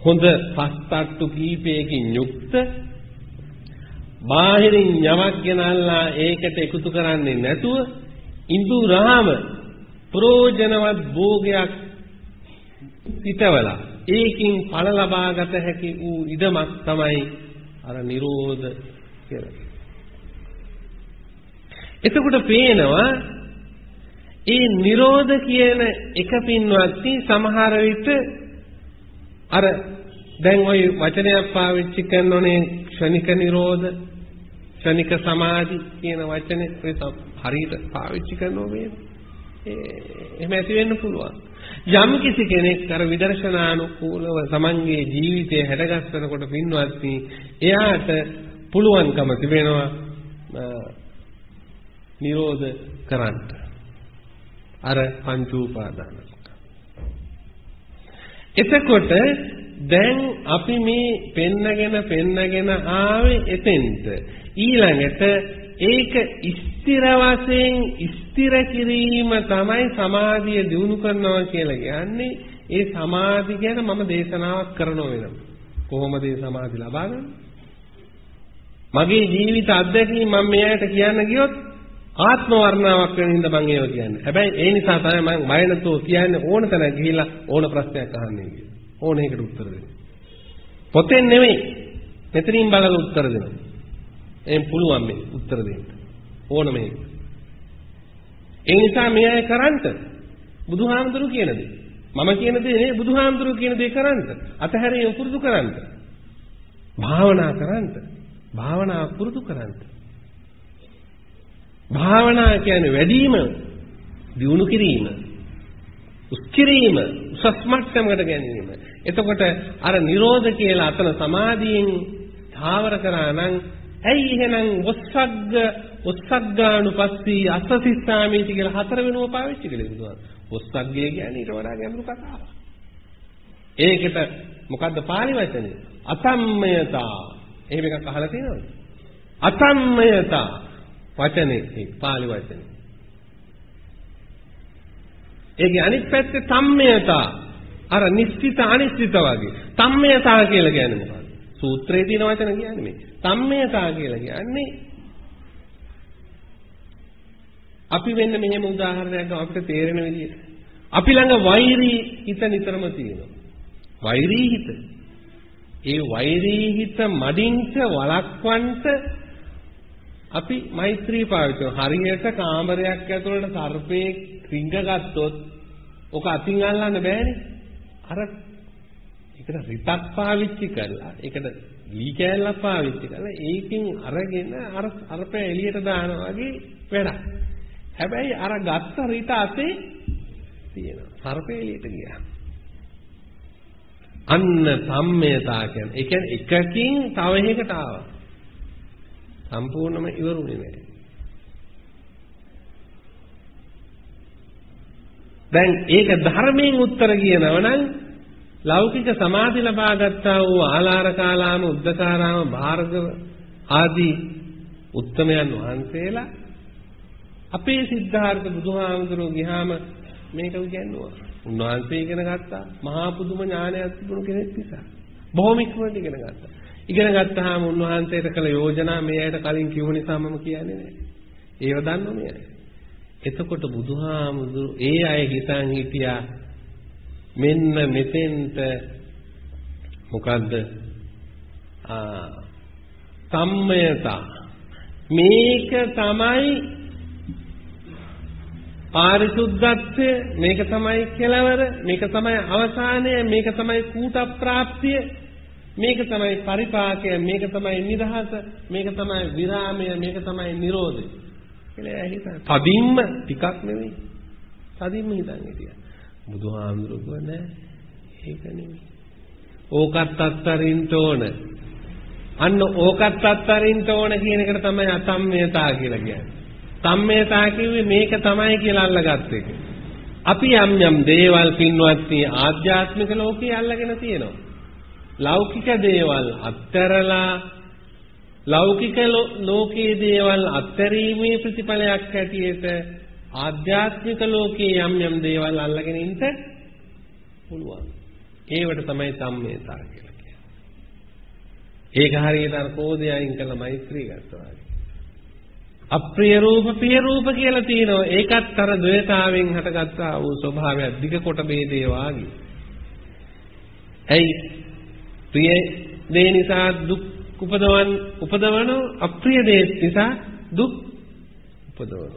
හොඳ පස්තට්ටු කීපයකින් යුක්ත බාහිරින් යමක් ගෙනල්ලා ඒකට එකතු කරන්නේ නැතුව ඉඳුරාම ප්‍රෝජනවත් භෝගයක් පිටවලා ඒකින් ඵල ලබාගත හැකි වූ ඉදමක් තමයි අර නිරෝධ කියලා. එතකොට පේනවා ඒ නිරෝධ කියන එක පින්වත්නි සමහර විට අර දැන් ওই වචනයක් පාවිච්චි කරනෝනේ ක්ෂණික නිරෝධ ක්ෂණික සමාධි කියන වචනේ ඔය හරියට පාවිච්චි කරනෝ මේ එහෙම ඇති වෙන්න පුළුවන්. යම් කිසි කෙනෙක් අර විදර්ශනානුකූලව තමන්ගේ ජීවිතය හැඩගස්සනකොට පින්වත්නි එයාට පුළුවන්කම තිබෙනවා නිරෝධ කරන්න. අර පංච උපාදාන. එතකොට දැන් අපි මේ පෙන්නගෙන ආවේ එතෙන්ට. ඊළඟට ඒක ස්ථිර වශයෙන් ස්ථිර කිරීම තමයි සමාධිය දියුණු කරනවා කියලා කියන්නේ. ඒ සමාධි ගැන මම දේශනාවක් කරනවා වෙනවා. කොහොමද මේ සමාධි ලබාගන්නේ? මගේ ජීවිත අත්දැකීම් මම මෙයාට කියන්න ගියොත් ආත්ම වර්ණාවක් වෙන හින්දා මම ඒව කියන්නේ. හැබැයි ඒ නිසා තමයි මම බය නැතුව කියන්නේ ඕන තැනක ගිහිල්ලා ඕන ප්‍රශ්නයක් අහන්නේ කියලා. ඕන එකකට උත්තර දෙන්න. පොතෙන් නෙමෙයි. මෙතනින් බලලා උත්තර දෙන්න. එම් පුළුවන් මේ උත්තර දෙන්න. ඕන මේක. ඒ නිසා මේ අය කරන්ට බුදුහාමුදුරු කියන දේ. මම කියන දේ නෙවෙයි බුදුහාමුදුරු කියන දේ කරන්ට. අතහැරීම පුරුදු කරන්ට. භාවනා කරන්ට. භාවනා පුරුදු කරන්ට. භාවනා කියන්නේ වැඩිම දියුණු කිරීම උස්කිරීම උසස් මට්ටමකට ගැනීම. එතකොට අර නිරෝධ කියලා අතන සමාධියෙන් ධාවර කරා නම් ඇයි එහෙනම් ඔස්සග්ගානුපස්සී අස්සසිස්සාමීති කියලා හතර වෙනව පාවිච්චි කළේ බුදුහාම. ඔස්සග්ගය කියන්නේ ඊට වඩා ගැඹුරු කතාවක්. ඒකට මොකද්ද පාලි වචනේ? අසම්මයතා. එහෙම එකක් අහලා තියෙනවද? අසම්මයතා වචනේ පාලි වචනේ. ඒකේ අනිත් පැත්තේ සම්මයතා. අර නිශ්චිත අනිශ්චිත වගේ. සම්මයතා කියලා කියන්නේ මොකක්ද? සූත්‍රයේ තියෙන වචන කියන්නේ මේ. සම්මයතා කියලා කියන්නේ අපි වෙන්න මෙහෙම උදාහරණයක් ගමු අපිට තේරෙන විදිහට. අපි ළඟ වෛරී හිත නිතරම තියෙනවා. වෛරී හිත. ඒ වෛරී හිත මඩින්ට වළක්වන්නට අපි මෛත්‍රී පාවිච්චි කරනවා. හරියට කාමරයක් ඇතුළට සර්පේ රිංගගත්තොත් ඔක අතින් අල්ලන්න බෑනේ. අර ඒකට රිතක් පාවිච්චි කරලා ඒකට ලී කෑල්ලක් පාවිච්චි කරලා ඒකෙන් අරගෙන අර සර්පය එළියට දානවා වගේ වැඩක්. හැබැයි අර ගත්ත රිත අතේ තියෙනවා. සර්පය එළියට ගියා. අන්න සම්මයතා කියන්නේ. ඒ කියන්නේ එකකින් තව එකකට ආවා. සම්පූර්ණම ඉවරුනේ නැහැ. දැන් ඒක ධර්මයෙන් උත්තර කියනවා නම් ලෞකික සමාධි ලබා ගත්තා වූ ආලාරකාලාම උද්දකාරාම භාර්ගව ආදී උත්තමයන් වහන්සේලා අපේ සිද්ධාර්ථ බුදුහාමුදුරුවෝ ගියාම මේක උගන්වුවා. උන්වහන්සේ ඉගෙන ගත්තා. මහා පුදුම ඥානයක් තිබුණු කෙනෙක් නිසා. බොහොම ඉක්මනට ඉගෙන ගත්තා. ඉගෙන ගත්තාම උන්වහන්සේට කළ යෝජනා මේ ඇයට කලින් කිව්ව නිසා මම කියන්නේ නැහැ. ඒව දන්නෝ මේ අය. එතකොට බුදුහාමුදුරු ඒ අය හිතන් හිටියා මෙන්න මෙතෙන්ට මොකද්ද සම්මයතා මේක තමයි පාරිශුද්ධත්වය මේක තමයි කෙලවර මේක තමයි අවසානය මේක තමයි කූට ප්‍රාප්තිය මේක තමයි පරිපාකය මේක තමයි නිදහස මේක තමයි විරාමය මේක තමයි නිරෝධය කියලා හිතන. තදින්ම ටිකක් නෙවෙයි. තදින්ම හිතන් හිටියා. බුදුහාමුදුරුවෝ නෑ ඒක නෙවෙයි. ඕකත් අත්තරින්න ඕන. අන්න ඕකත් අත්තරින්න ඕන කියන එකට තමයි අසම්මයතා කියලා කියන්නේ. සම්මයතා කිව්වේ මේක තමයි කියලා අල්ලගත්ත එක. අපි යම් දේවල් පින්වත්නි ආධ්‍යාත්මික ලෝකේ අල්ලගෙන තියෙනවා. ලෞකික දේවල් අත්තරලා ලෞකික ලෝකයේ දේවල් අත්හැරීමේ ප්‍රතිඵලයක් හැටියට ආධ්‍යාත්මික ලෝකයේ යම් යම් දේවල් අල්ලගෙන ඉන්න පුළුවන්. ඒවට තමයි සම්මේතා කියලා කියන්නේ. ඒක හරියට අර කෝධය අයින් කළ මෛත්‍රී ගන්නවා. අප්‍රිය රූප ප්‍රිය රූප කියලා තියෙනවා. ඒකත් අර ද්වේතාවෙන් හටගත්තා වූ ස්වභාවයක් දිග කොට බේදේ වාගේ. ඇයි ප්‍රිය දේ නිසා දුක් උපදවන අප්‍රිය දේ නිසා දුක් උපදවන.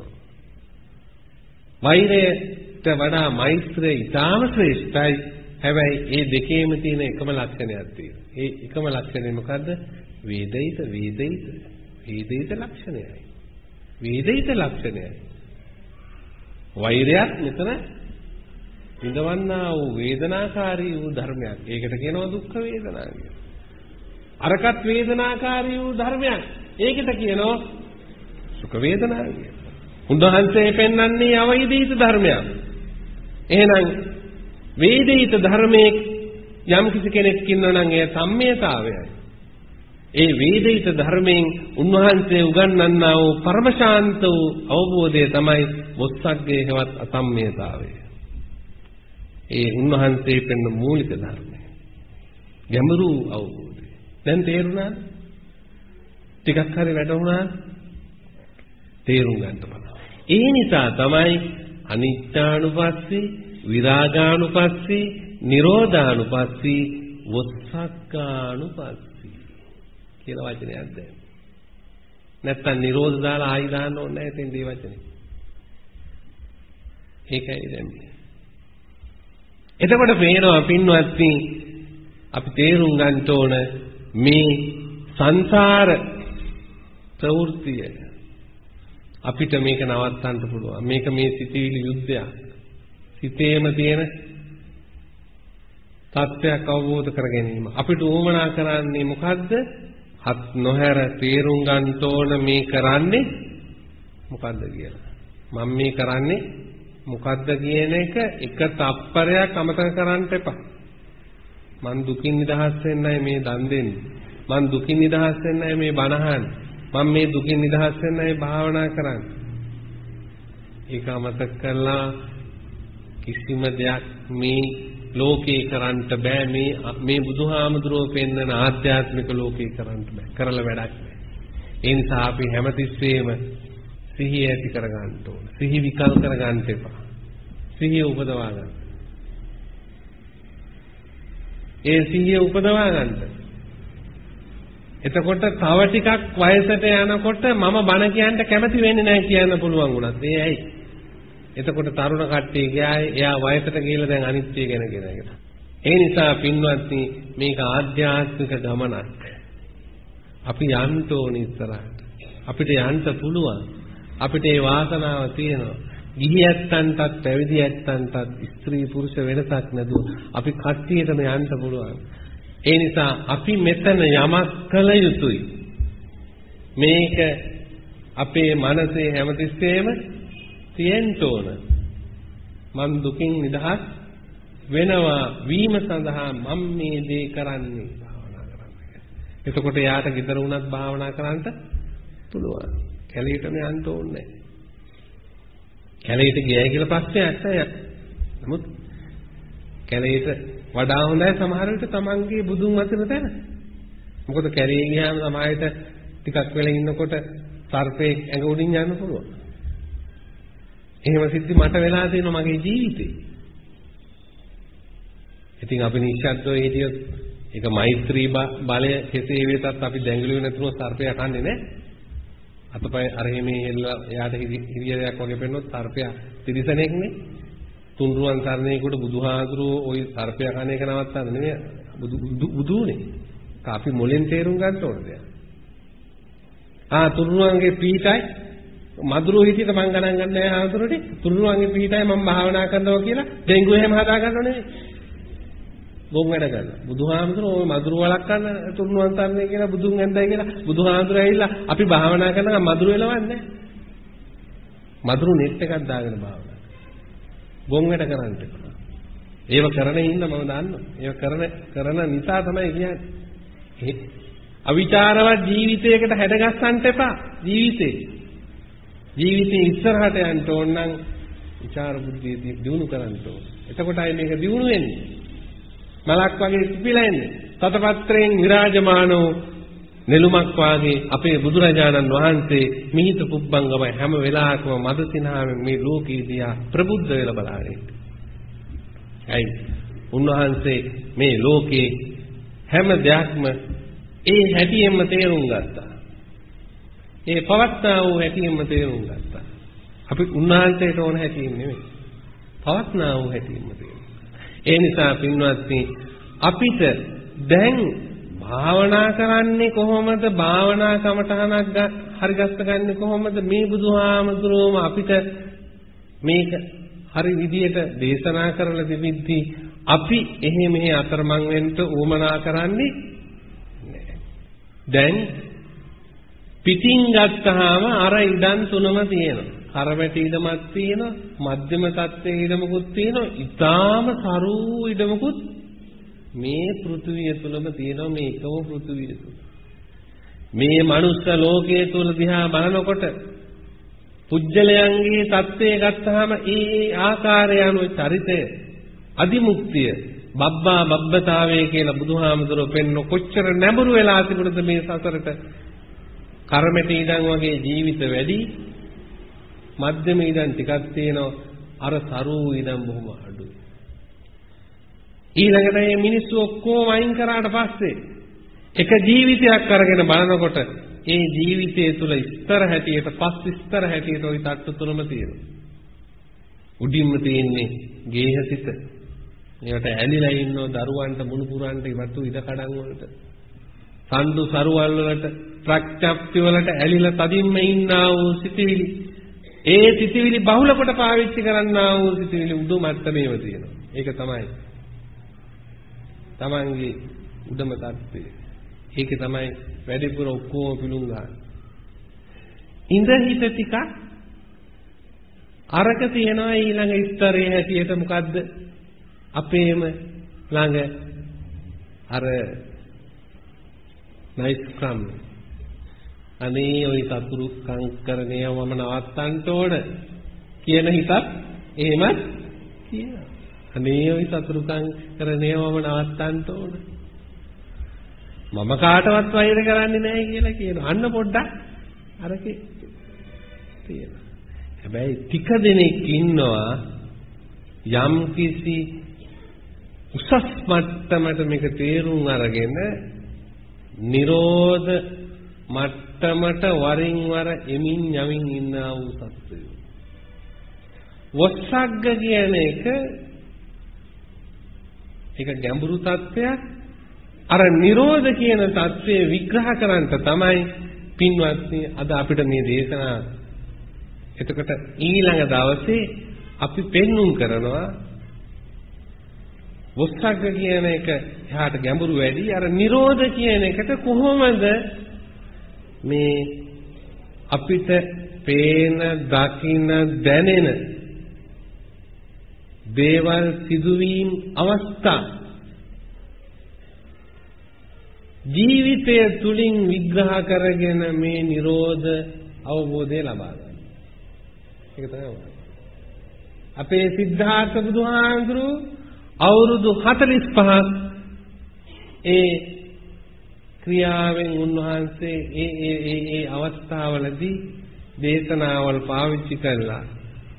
වෛරයට වඩා මෛත්‍රිය ඉතාම ශ්‍රේෂ්ඨයි. හැබැයි මේ දෙකේම තියෙන එකම ලක්ෂණයක් තියෙනවා. ඒ එකම ලක්ෂණය මොකද්ද? වේදිත ලක්ෂණයයි. වේදිත ලක්ෂණයයි. වෛරයත් මෙතන විඳවන්නා වූ වේදනාකාරී වූ ධර්මයක්. ඒකට කියනවා දුක්ඛ වේදනා කියලා. අරකත් වේදනාකාරී වූ ධර්මයක්. ඒකට කියනවා සුඛ වේදනා කියලා. උන්වහන්සේ පෙන්වන්නේ අවෛදිත ධර්මයක්. එහෙනම් වේදිත ධර්මයේ යම් කිසි කෙනෙක් ඉන්නවා නම් ඒ සම්මේතාවයයි. ඒ වේදිත ධර්මයෙන් උන්වහන්සේ උගන්වන්නා වූ පරම ශාන්ත වූ අවබෝධය තමයි මොස්සග්ගේ හේවත් අසම්මේතාවය. ඒ උන්වහන්සේ පෙන්න මූලික ධර්මය. ගැඹුරු අවබෝධය. දැන් තේරුණාද? ටිකක් හරි වැටුණාද? තේරුම් ගන්න බලන්න. ඒ නිසා තමයි අනිත්‍යානුපස්සී, විරාගානුපස්සී, නිරෝධානුපස්සී, වස්සග්ගානුපස්සී කියලා වචනයක් දැන්. නැත්තම් නිරෝධ දාලා ආයි දාන්න ඕනේ නැහැ එතෙන් මේ වචනේ. ඒකයි දැන්නේ. එතකොට පේනවා පින්වත්නි අපි තේරුම් ගන්න ඕන මේ සංසාර ප්‍රවෘත්තිය අපිට මේක නවත්තන්න පුළුවන්. මේක මේ සිතිවිලි යුද්ධයක්. සිතේම තියෙන තත්ත්වයක් අවබෝධ කර ගැනීම. අපිට උවමනා කරන්නේ මොකද්ද? හත් නොහැර තේරුම් ගන්න ඕන මේ කරන්නේ මොකද්ද කියලා. මම මේ කරන්නේ මොකද්ද කියන එක තප්පරයක් අමතක කරන්න එපා. මං දුකින් නිදහස් වෙන්නයි මේ දන් දෙන්නේ. මං දුකින් නිදහස් වෙන්නයි මේ බණ අහන්නේ. මම මේ දුකින් නිදහස් වෙන්නයි භාවනා කරන්නේ. ඒක අමතක කරලා කිසිම දෙයක් මේ ලෝකේ කරන්න බෑ. මේ බුදුහාමුදුරුවෝ පෙන්වන ආධ්‍යාත්මික ලෝකේ කරන්න බෑ. කරලා වැඩක් නෑ. ඒ නිසා අපි හැමතිස්සෙම සිහිය ඇති කර ගන්න ඕන. සිහි විකල් කර ගන්න එපා. සිහිය උපදවා ගන්න. ඒ සිහිය උපදවා ගන්න. එතකොට තව ටිකක් වයසට යනකොට මම බණ කියන්න කැමති වෙන්නේ නැහැ කියන්න පුළුවන් වුණත්. ඒ ඇයි? එතකොට තරුණ කට්ටිය ගියායි එයා වයසට ගිහලා දැන් අනිත්‍ය ගැන කියනකට. ඒ නිසා පින්වත්නි මේක ආධ්‍යාත්මික ගමනක්. අපි යන්න ඕන ඉස්සරහට. අපිට යන්න පුළුවන්. අපිට ඒ වාසනාව තියෙනවා. ගිහියත්තන්ටත් පැවිදියත්තන්ටත් ස්ත්‍රී පුරුෂ වෙනසක් නැතුව අපි කට්ටියටම යන්න පුළුවන්. ඒ නිසා අපි මෙතන යමක් කළ යුතුයි. මේක අපේ මනසේ හැමතිස්සෙම තියෙන්න ඕන. මම දුකින් නිදහස් වෙනවා වීම සඳහා මම මේ දේ කරන්නේ භාවනා කරන්න. එතකොට යාට ගෙදර වුණත් භාවනා කරන්න පුළුවන්. කැලේටම යන්න ඕනේ නැහැ. කැලේට ගියයි කියලා ප්‍රශ්නයක් නැහැ. නමුත් කැලේට වඩා හොඳයි සමහර විට තමන්ගේ බුදුන් වචන තැන. මොකද කැලේ ගියාම සමායයට ටිකක් වෙලා ඉන්නකොට සර්පෙක් ඇඟ උඩින් යන්න පුළුවන්. එහෙම සිද්ධි මට වෙලා තියෙනවා මගේ ජීවිතේ. ඉතින් අපි නිශ්ශබ්දව හිටියොත් ඒක මෛත්‍රී බලය කෙසේ වෙතත් අපි දැඟලුවේ නැතුව සර්පයා කන්නේ නැහැ. අතපය අරෙහිමේ එල්ලා එයාට හිරියයක් වගේ පෙන්නොත් සර්පයා තිරිසනෙක්නේ. තුන්රුවන් සරණේකට බුදුහාඳුරෝ ওই සර්පයා කන එක නවත්තන්න නෙමෙයි බුදුනේ. අපි මොලෙන් තේරුම් ගන්න ඕනේ. තුන්රුවන්ගේ පීඨයි මధుරෝ හිතියට මං ගණන් ගන්න නැහැ ආතුරට. තුන්රුවන්ගේ පීඨයි මම භාවනා කරනවා කියලා ඩෙන්ගු එහෙම හදා ගන්නව නෙමෙයි. බොම් වැඩ කරනවා. බුදුහාමුදුරෝ ওই මధుර වලක් ගන්න තුන්රුවන් සරණේ කියලා බුදුන් ඇන්දයි කියලා බුදුහාමුදුර ඇවිල්ලා අපි භාවනා කරනවා මధుර වෙලවන්නේ නැහැ. මధుර නෙට් එකක් දාගෙන භාවනා ගොන් වැඩ කරන්න එපා. ඒව කරන්නේ ඉන්න මම දන්නවා. ඒව කරන නිසා තමයි කියන්නේ. අවිචාරවත් ජීවිතයකට හැඩගස්සන්න එපා. ජීවිතේ ඉස්සරහට යන්න ඕන නම් විචාර බුද්ධිය දියුණු කරන්න ඕන. එතකොටයි මේක දියුණු වෙන්නේ. මලක් වගේ පිපිලා එන්නේ. තතපත්‍රයෙන් විරාජමානෝ නෙළුමක් වාගේ අපේ බුදුරජාණන් වහන්සේ මිහිත පුබ්බංගම හැම වෙලාවකම මද සිනහාවෙන් මේ ලෝකී දිහා ප්‍රබුද්ධ වෙලා බලන්නේ. ඇයි? උන්වහන්සේ මේ ලෝකේ හැම දෙයක්ම ඒ හැටියෙන්ම තේරුම් ගත්තා. ඒ පවත්නා වූ හැටියෙන්ම තේරුම් ගත්තා. අපි උන්වහන්සේට ඕන හැටියෙන් නෙමෙයි. පවත්නා වූ හැටියෙන්ම තේරුම් ගත්තා. ඒ නිසා පින්වත්නි අපිට දැන් භාවනා කරන්නේ කොහොමද? භාවනා කමටහනක් හරි ගස්ස ගන්න කොහොමද? මේ බුදුහාමුදුරුවෝම අපිට මේක හරි විදියට දේශනා කරලා දෙවිද්දී අපි එහෙ මෙහෙ අතරමං වෙන්න උවමනා කරන්නේ නැහැ. දැන් පිටින් ගත්තාම අර ඉඩම් තුනම තියෙනවා. කරවැටි ඉඩමක් තියෙනවා, මධ්‍යම තත්ත්වයේ ඉඩමකුත් තියෙනවා, ඊටාම සරු ඉඩමකුත් මේ පෘථුවිය තුලම තියෙනවා. මේ එකම පෘථුවිය තුල මේ මනුස්ස ලෝකයේ තුල දිහා බලනකොට පුජ්‍යලයන්ගේ தත්ත්වය ගත්තාම ඒ ආකාරය අනුව චරිතය අදිමුක්තිය බබ්බතාවය කියලා බුදුහාමුදුරුවෝ පෙන්න කොච්චර නැඹුරු වෙලා තිබුණද මේ සසරට. කර්මෙටි ඉඳන් වගේ ජීවිත වැඩි, මධ්‍යම ඉඳන් ටිකක් තියෙනවා, අර සරු ඉඳන් බොහොම අඩුයි. ඊළඟට මේ මිනිස්සු ඔක්කොම අයින් කරාට පස්සේ එක ජීවිතයක් අරගෙන බලනකොට ඒ ජීවිතය තුල ස්තර හැටියට පස් ස්තර හැටියට ওই තට්ටු තුනම තියෙනවා. උඩින්ම තියෙන්නේ ගේහසිත. ඒකට ඇලිලා ඉන්නෝ දරුවන්ට මුණුපුරන්ට ඉවතු ඉඩ කඩන් වලට. සම්දු සරුවල් වලට ප්‍රඥප්ති වලට ඇලිලා තදින්ම ඉන්නා වූ සිටිවිලි. ඒ සිටිවිලි බහුල කොට පාවිච්චි කරන්නා වූ සිටිවිලි උඩු මට්ටමේම තියෙනවා. ඒක තමයි තමන්ගේ උඩම තත්ත්වය. ඒකේ තමයි වැඩිපුර ඔක්කොම පිළුම් ගන්න. ඉඳ හිත ටිකක් අරක තියෙනවා ඊළඟ ස්තරයේ හැටියට මොකද්ද? අපේම ළඟ අර නයිස් ක්‍රම්. අනේ ওই සතුරු කංකරණය මම නවත්තන්න ඕන කියන හිතත් එහෙමත් කියනවා. අනේ ওই සතුරු කංකරණය මම නවත්තන්න ඕන. මම කාටවත් වෛර කරන්නේ නැහැ කියලා කියනවා. අන්න පොඩ්ඩක් අරකේ තියෙනවා. හැබැයි ටික දෙනෙක් ඉන්නවා යම් කිසි උසස් මට්ටමකට මේක තේරුම් අරගෙන නිරෝධ මට්ටමට වරින් වර එමින් යමින් ඉන්නා වූ සත්වයෝ. වස්සග්ග කියන එක ගැඹුරු තත්ත්වයක්. අර නිරෝධ කියන தත්ත්වය විග්‍රහ කරන්න තමයි පින්වත්නි අද අපිට මේ දේශනා. එතකොට ඊළඟ දවසේ අපි පෙන්눔 කරනවා වස්සග්ග කියන එක එහාට ගැඹුරු වැඩි. අර නිරෝධ කියන එකට කොහොමද මේ අපිට පේන, දකින, දැනෙන දේවල් සිදුවීම් අවස්ථා ජීවිතය තුලින් විග්‍රහ කරගෙන මේ නිරෝධ අවබෝධය ලබා ගන්න. ඒක තමයි අපේ සිද්ධාර්ථ බුදුහාඳුරු අවුරුදු 45ක් ඒ ක්‍රියාවෙන් උන්වහන්සේ ඒ අවස්ථාවලදී දේශනාවල් පාවිච්චි කළා.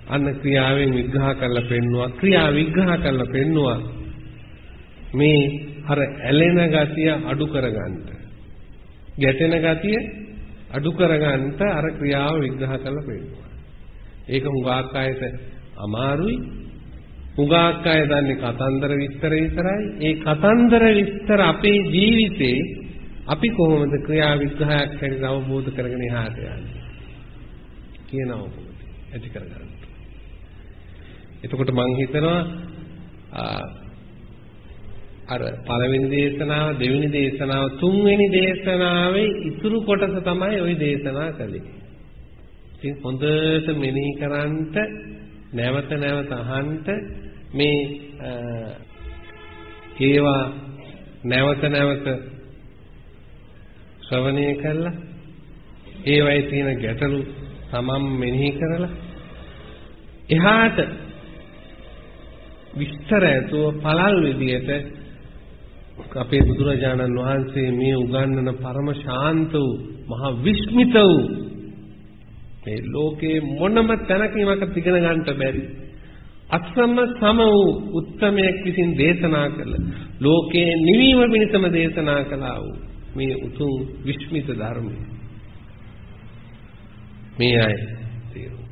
අන්න ක්‍රියාවෙන් විග්‍රහ කරලා පෙන්නවා. ක්‍රියා විග්‍රහ කරලා පෙන්නවා. මේ අර ඇලෙන ගතිය අඩු කරගන්න, ගැටෙන ගතිය අඩු කරගන්න අර ක්‍රියාව විග්‍රහ කරලා පෙන්නනවා. ඒක හුඟක් අයට අමාරුයි. හුඟක් අය දන්නේ කතන්දර විස්තර විතරයි. ඒ කතන්දර විස්තර අපේ ජීවිතේ අපි කොහොමද ක්‍රියා විග්‍රහයක් හැටියට අවබෝධ කරගෙන එහාට යන්නේ කියන අවබෝධය ඇති කරගන්න. එතකොට මම හිතනවා අර පළවෙනි දේශනාව, දෙවෙනි දේශනාව, තුන්වෙනි දේශනාවේ ඉතුරු කොටස තමයි ওই දේශනා කළේ. ඉතින් හොඳට මෙනෙහි කරන්ට, නැවත නැවත අහන්න, මේ ඒවා නැවත නැවත ශ්‍රවණය කළා ඒවයි තියෙන ගැටලු තමම් මෙනෙහි කරලා එහාට විස්තර ඇතුව පළල් විදියට අපේ බුදුරජාණන් වහන්සේ මේ උගන්වන පරම ශාන්ත වූ මහා විස්මිත වූ මේ ලෝකේ මොනම තැනකීමකට ඉගෙන ගන්නට බැරි අත්සම සම වූ උත්තමයෙක් විසින් දේශනා කළ ලෝකේ නිවීම පිණිසම දේශනා කළා වූ මේ උතුම් විස්මිත ධර්මය මේ අය තේරුම්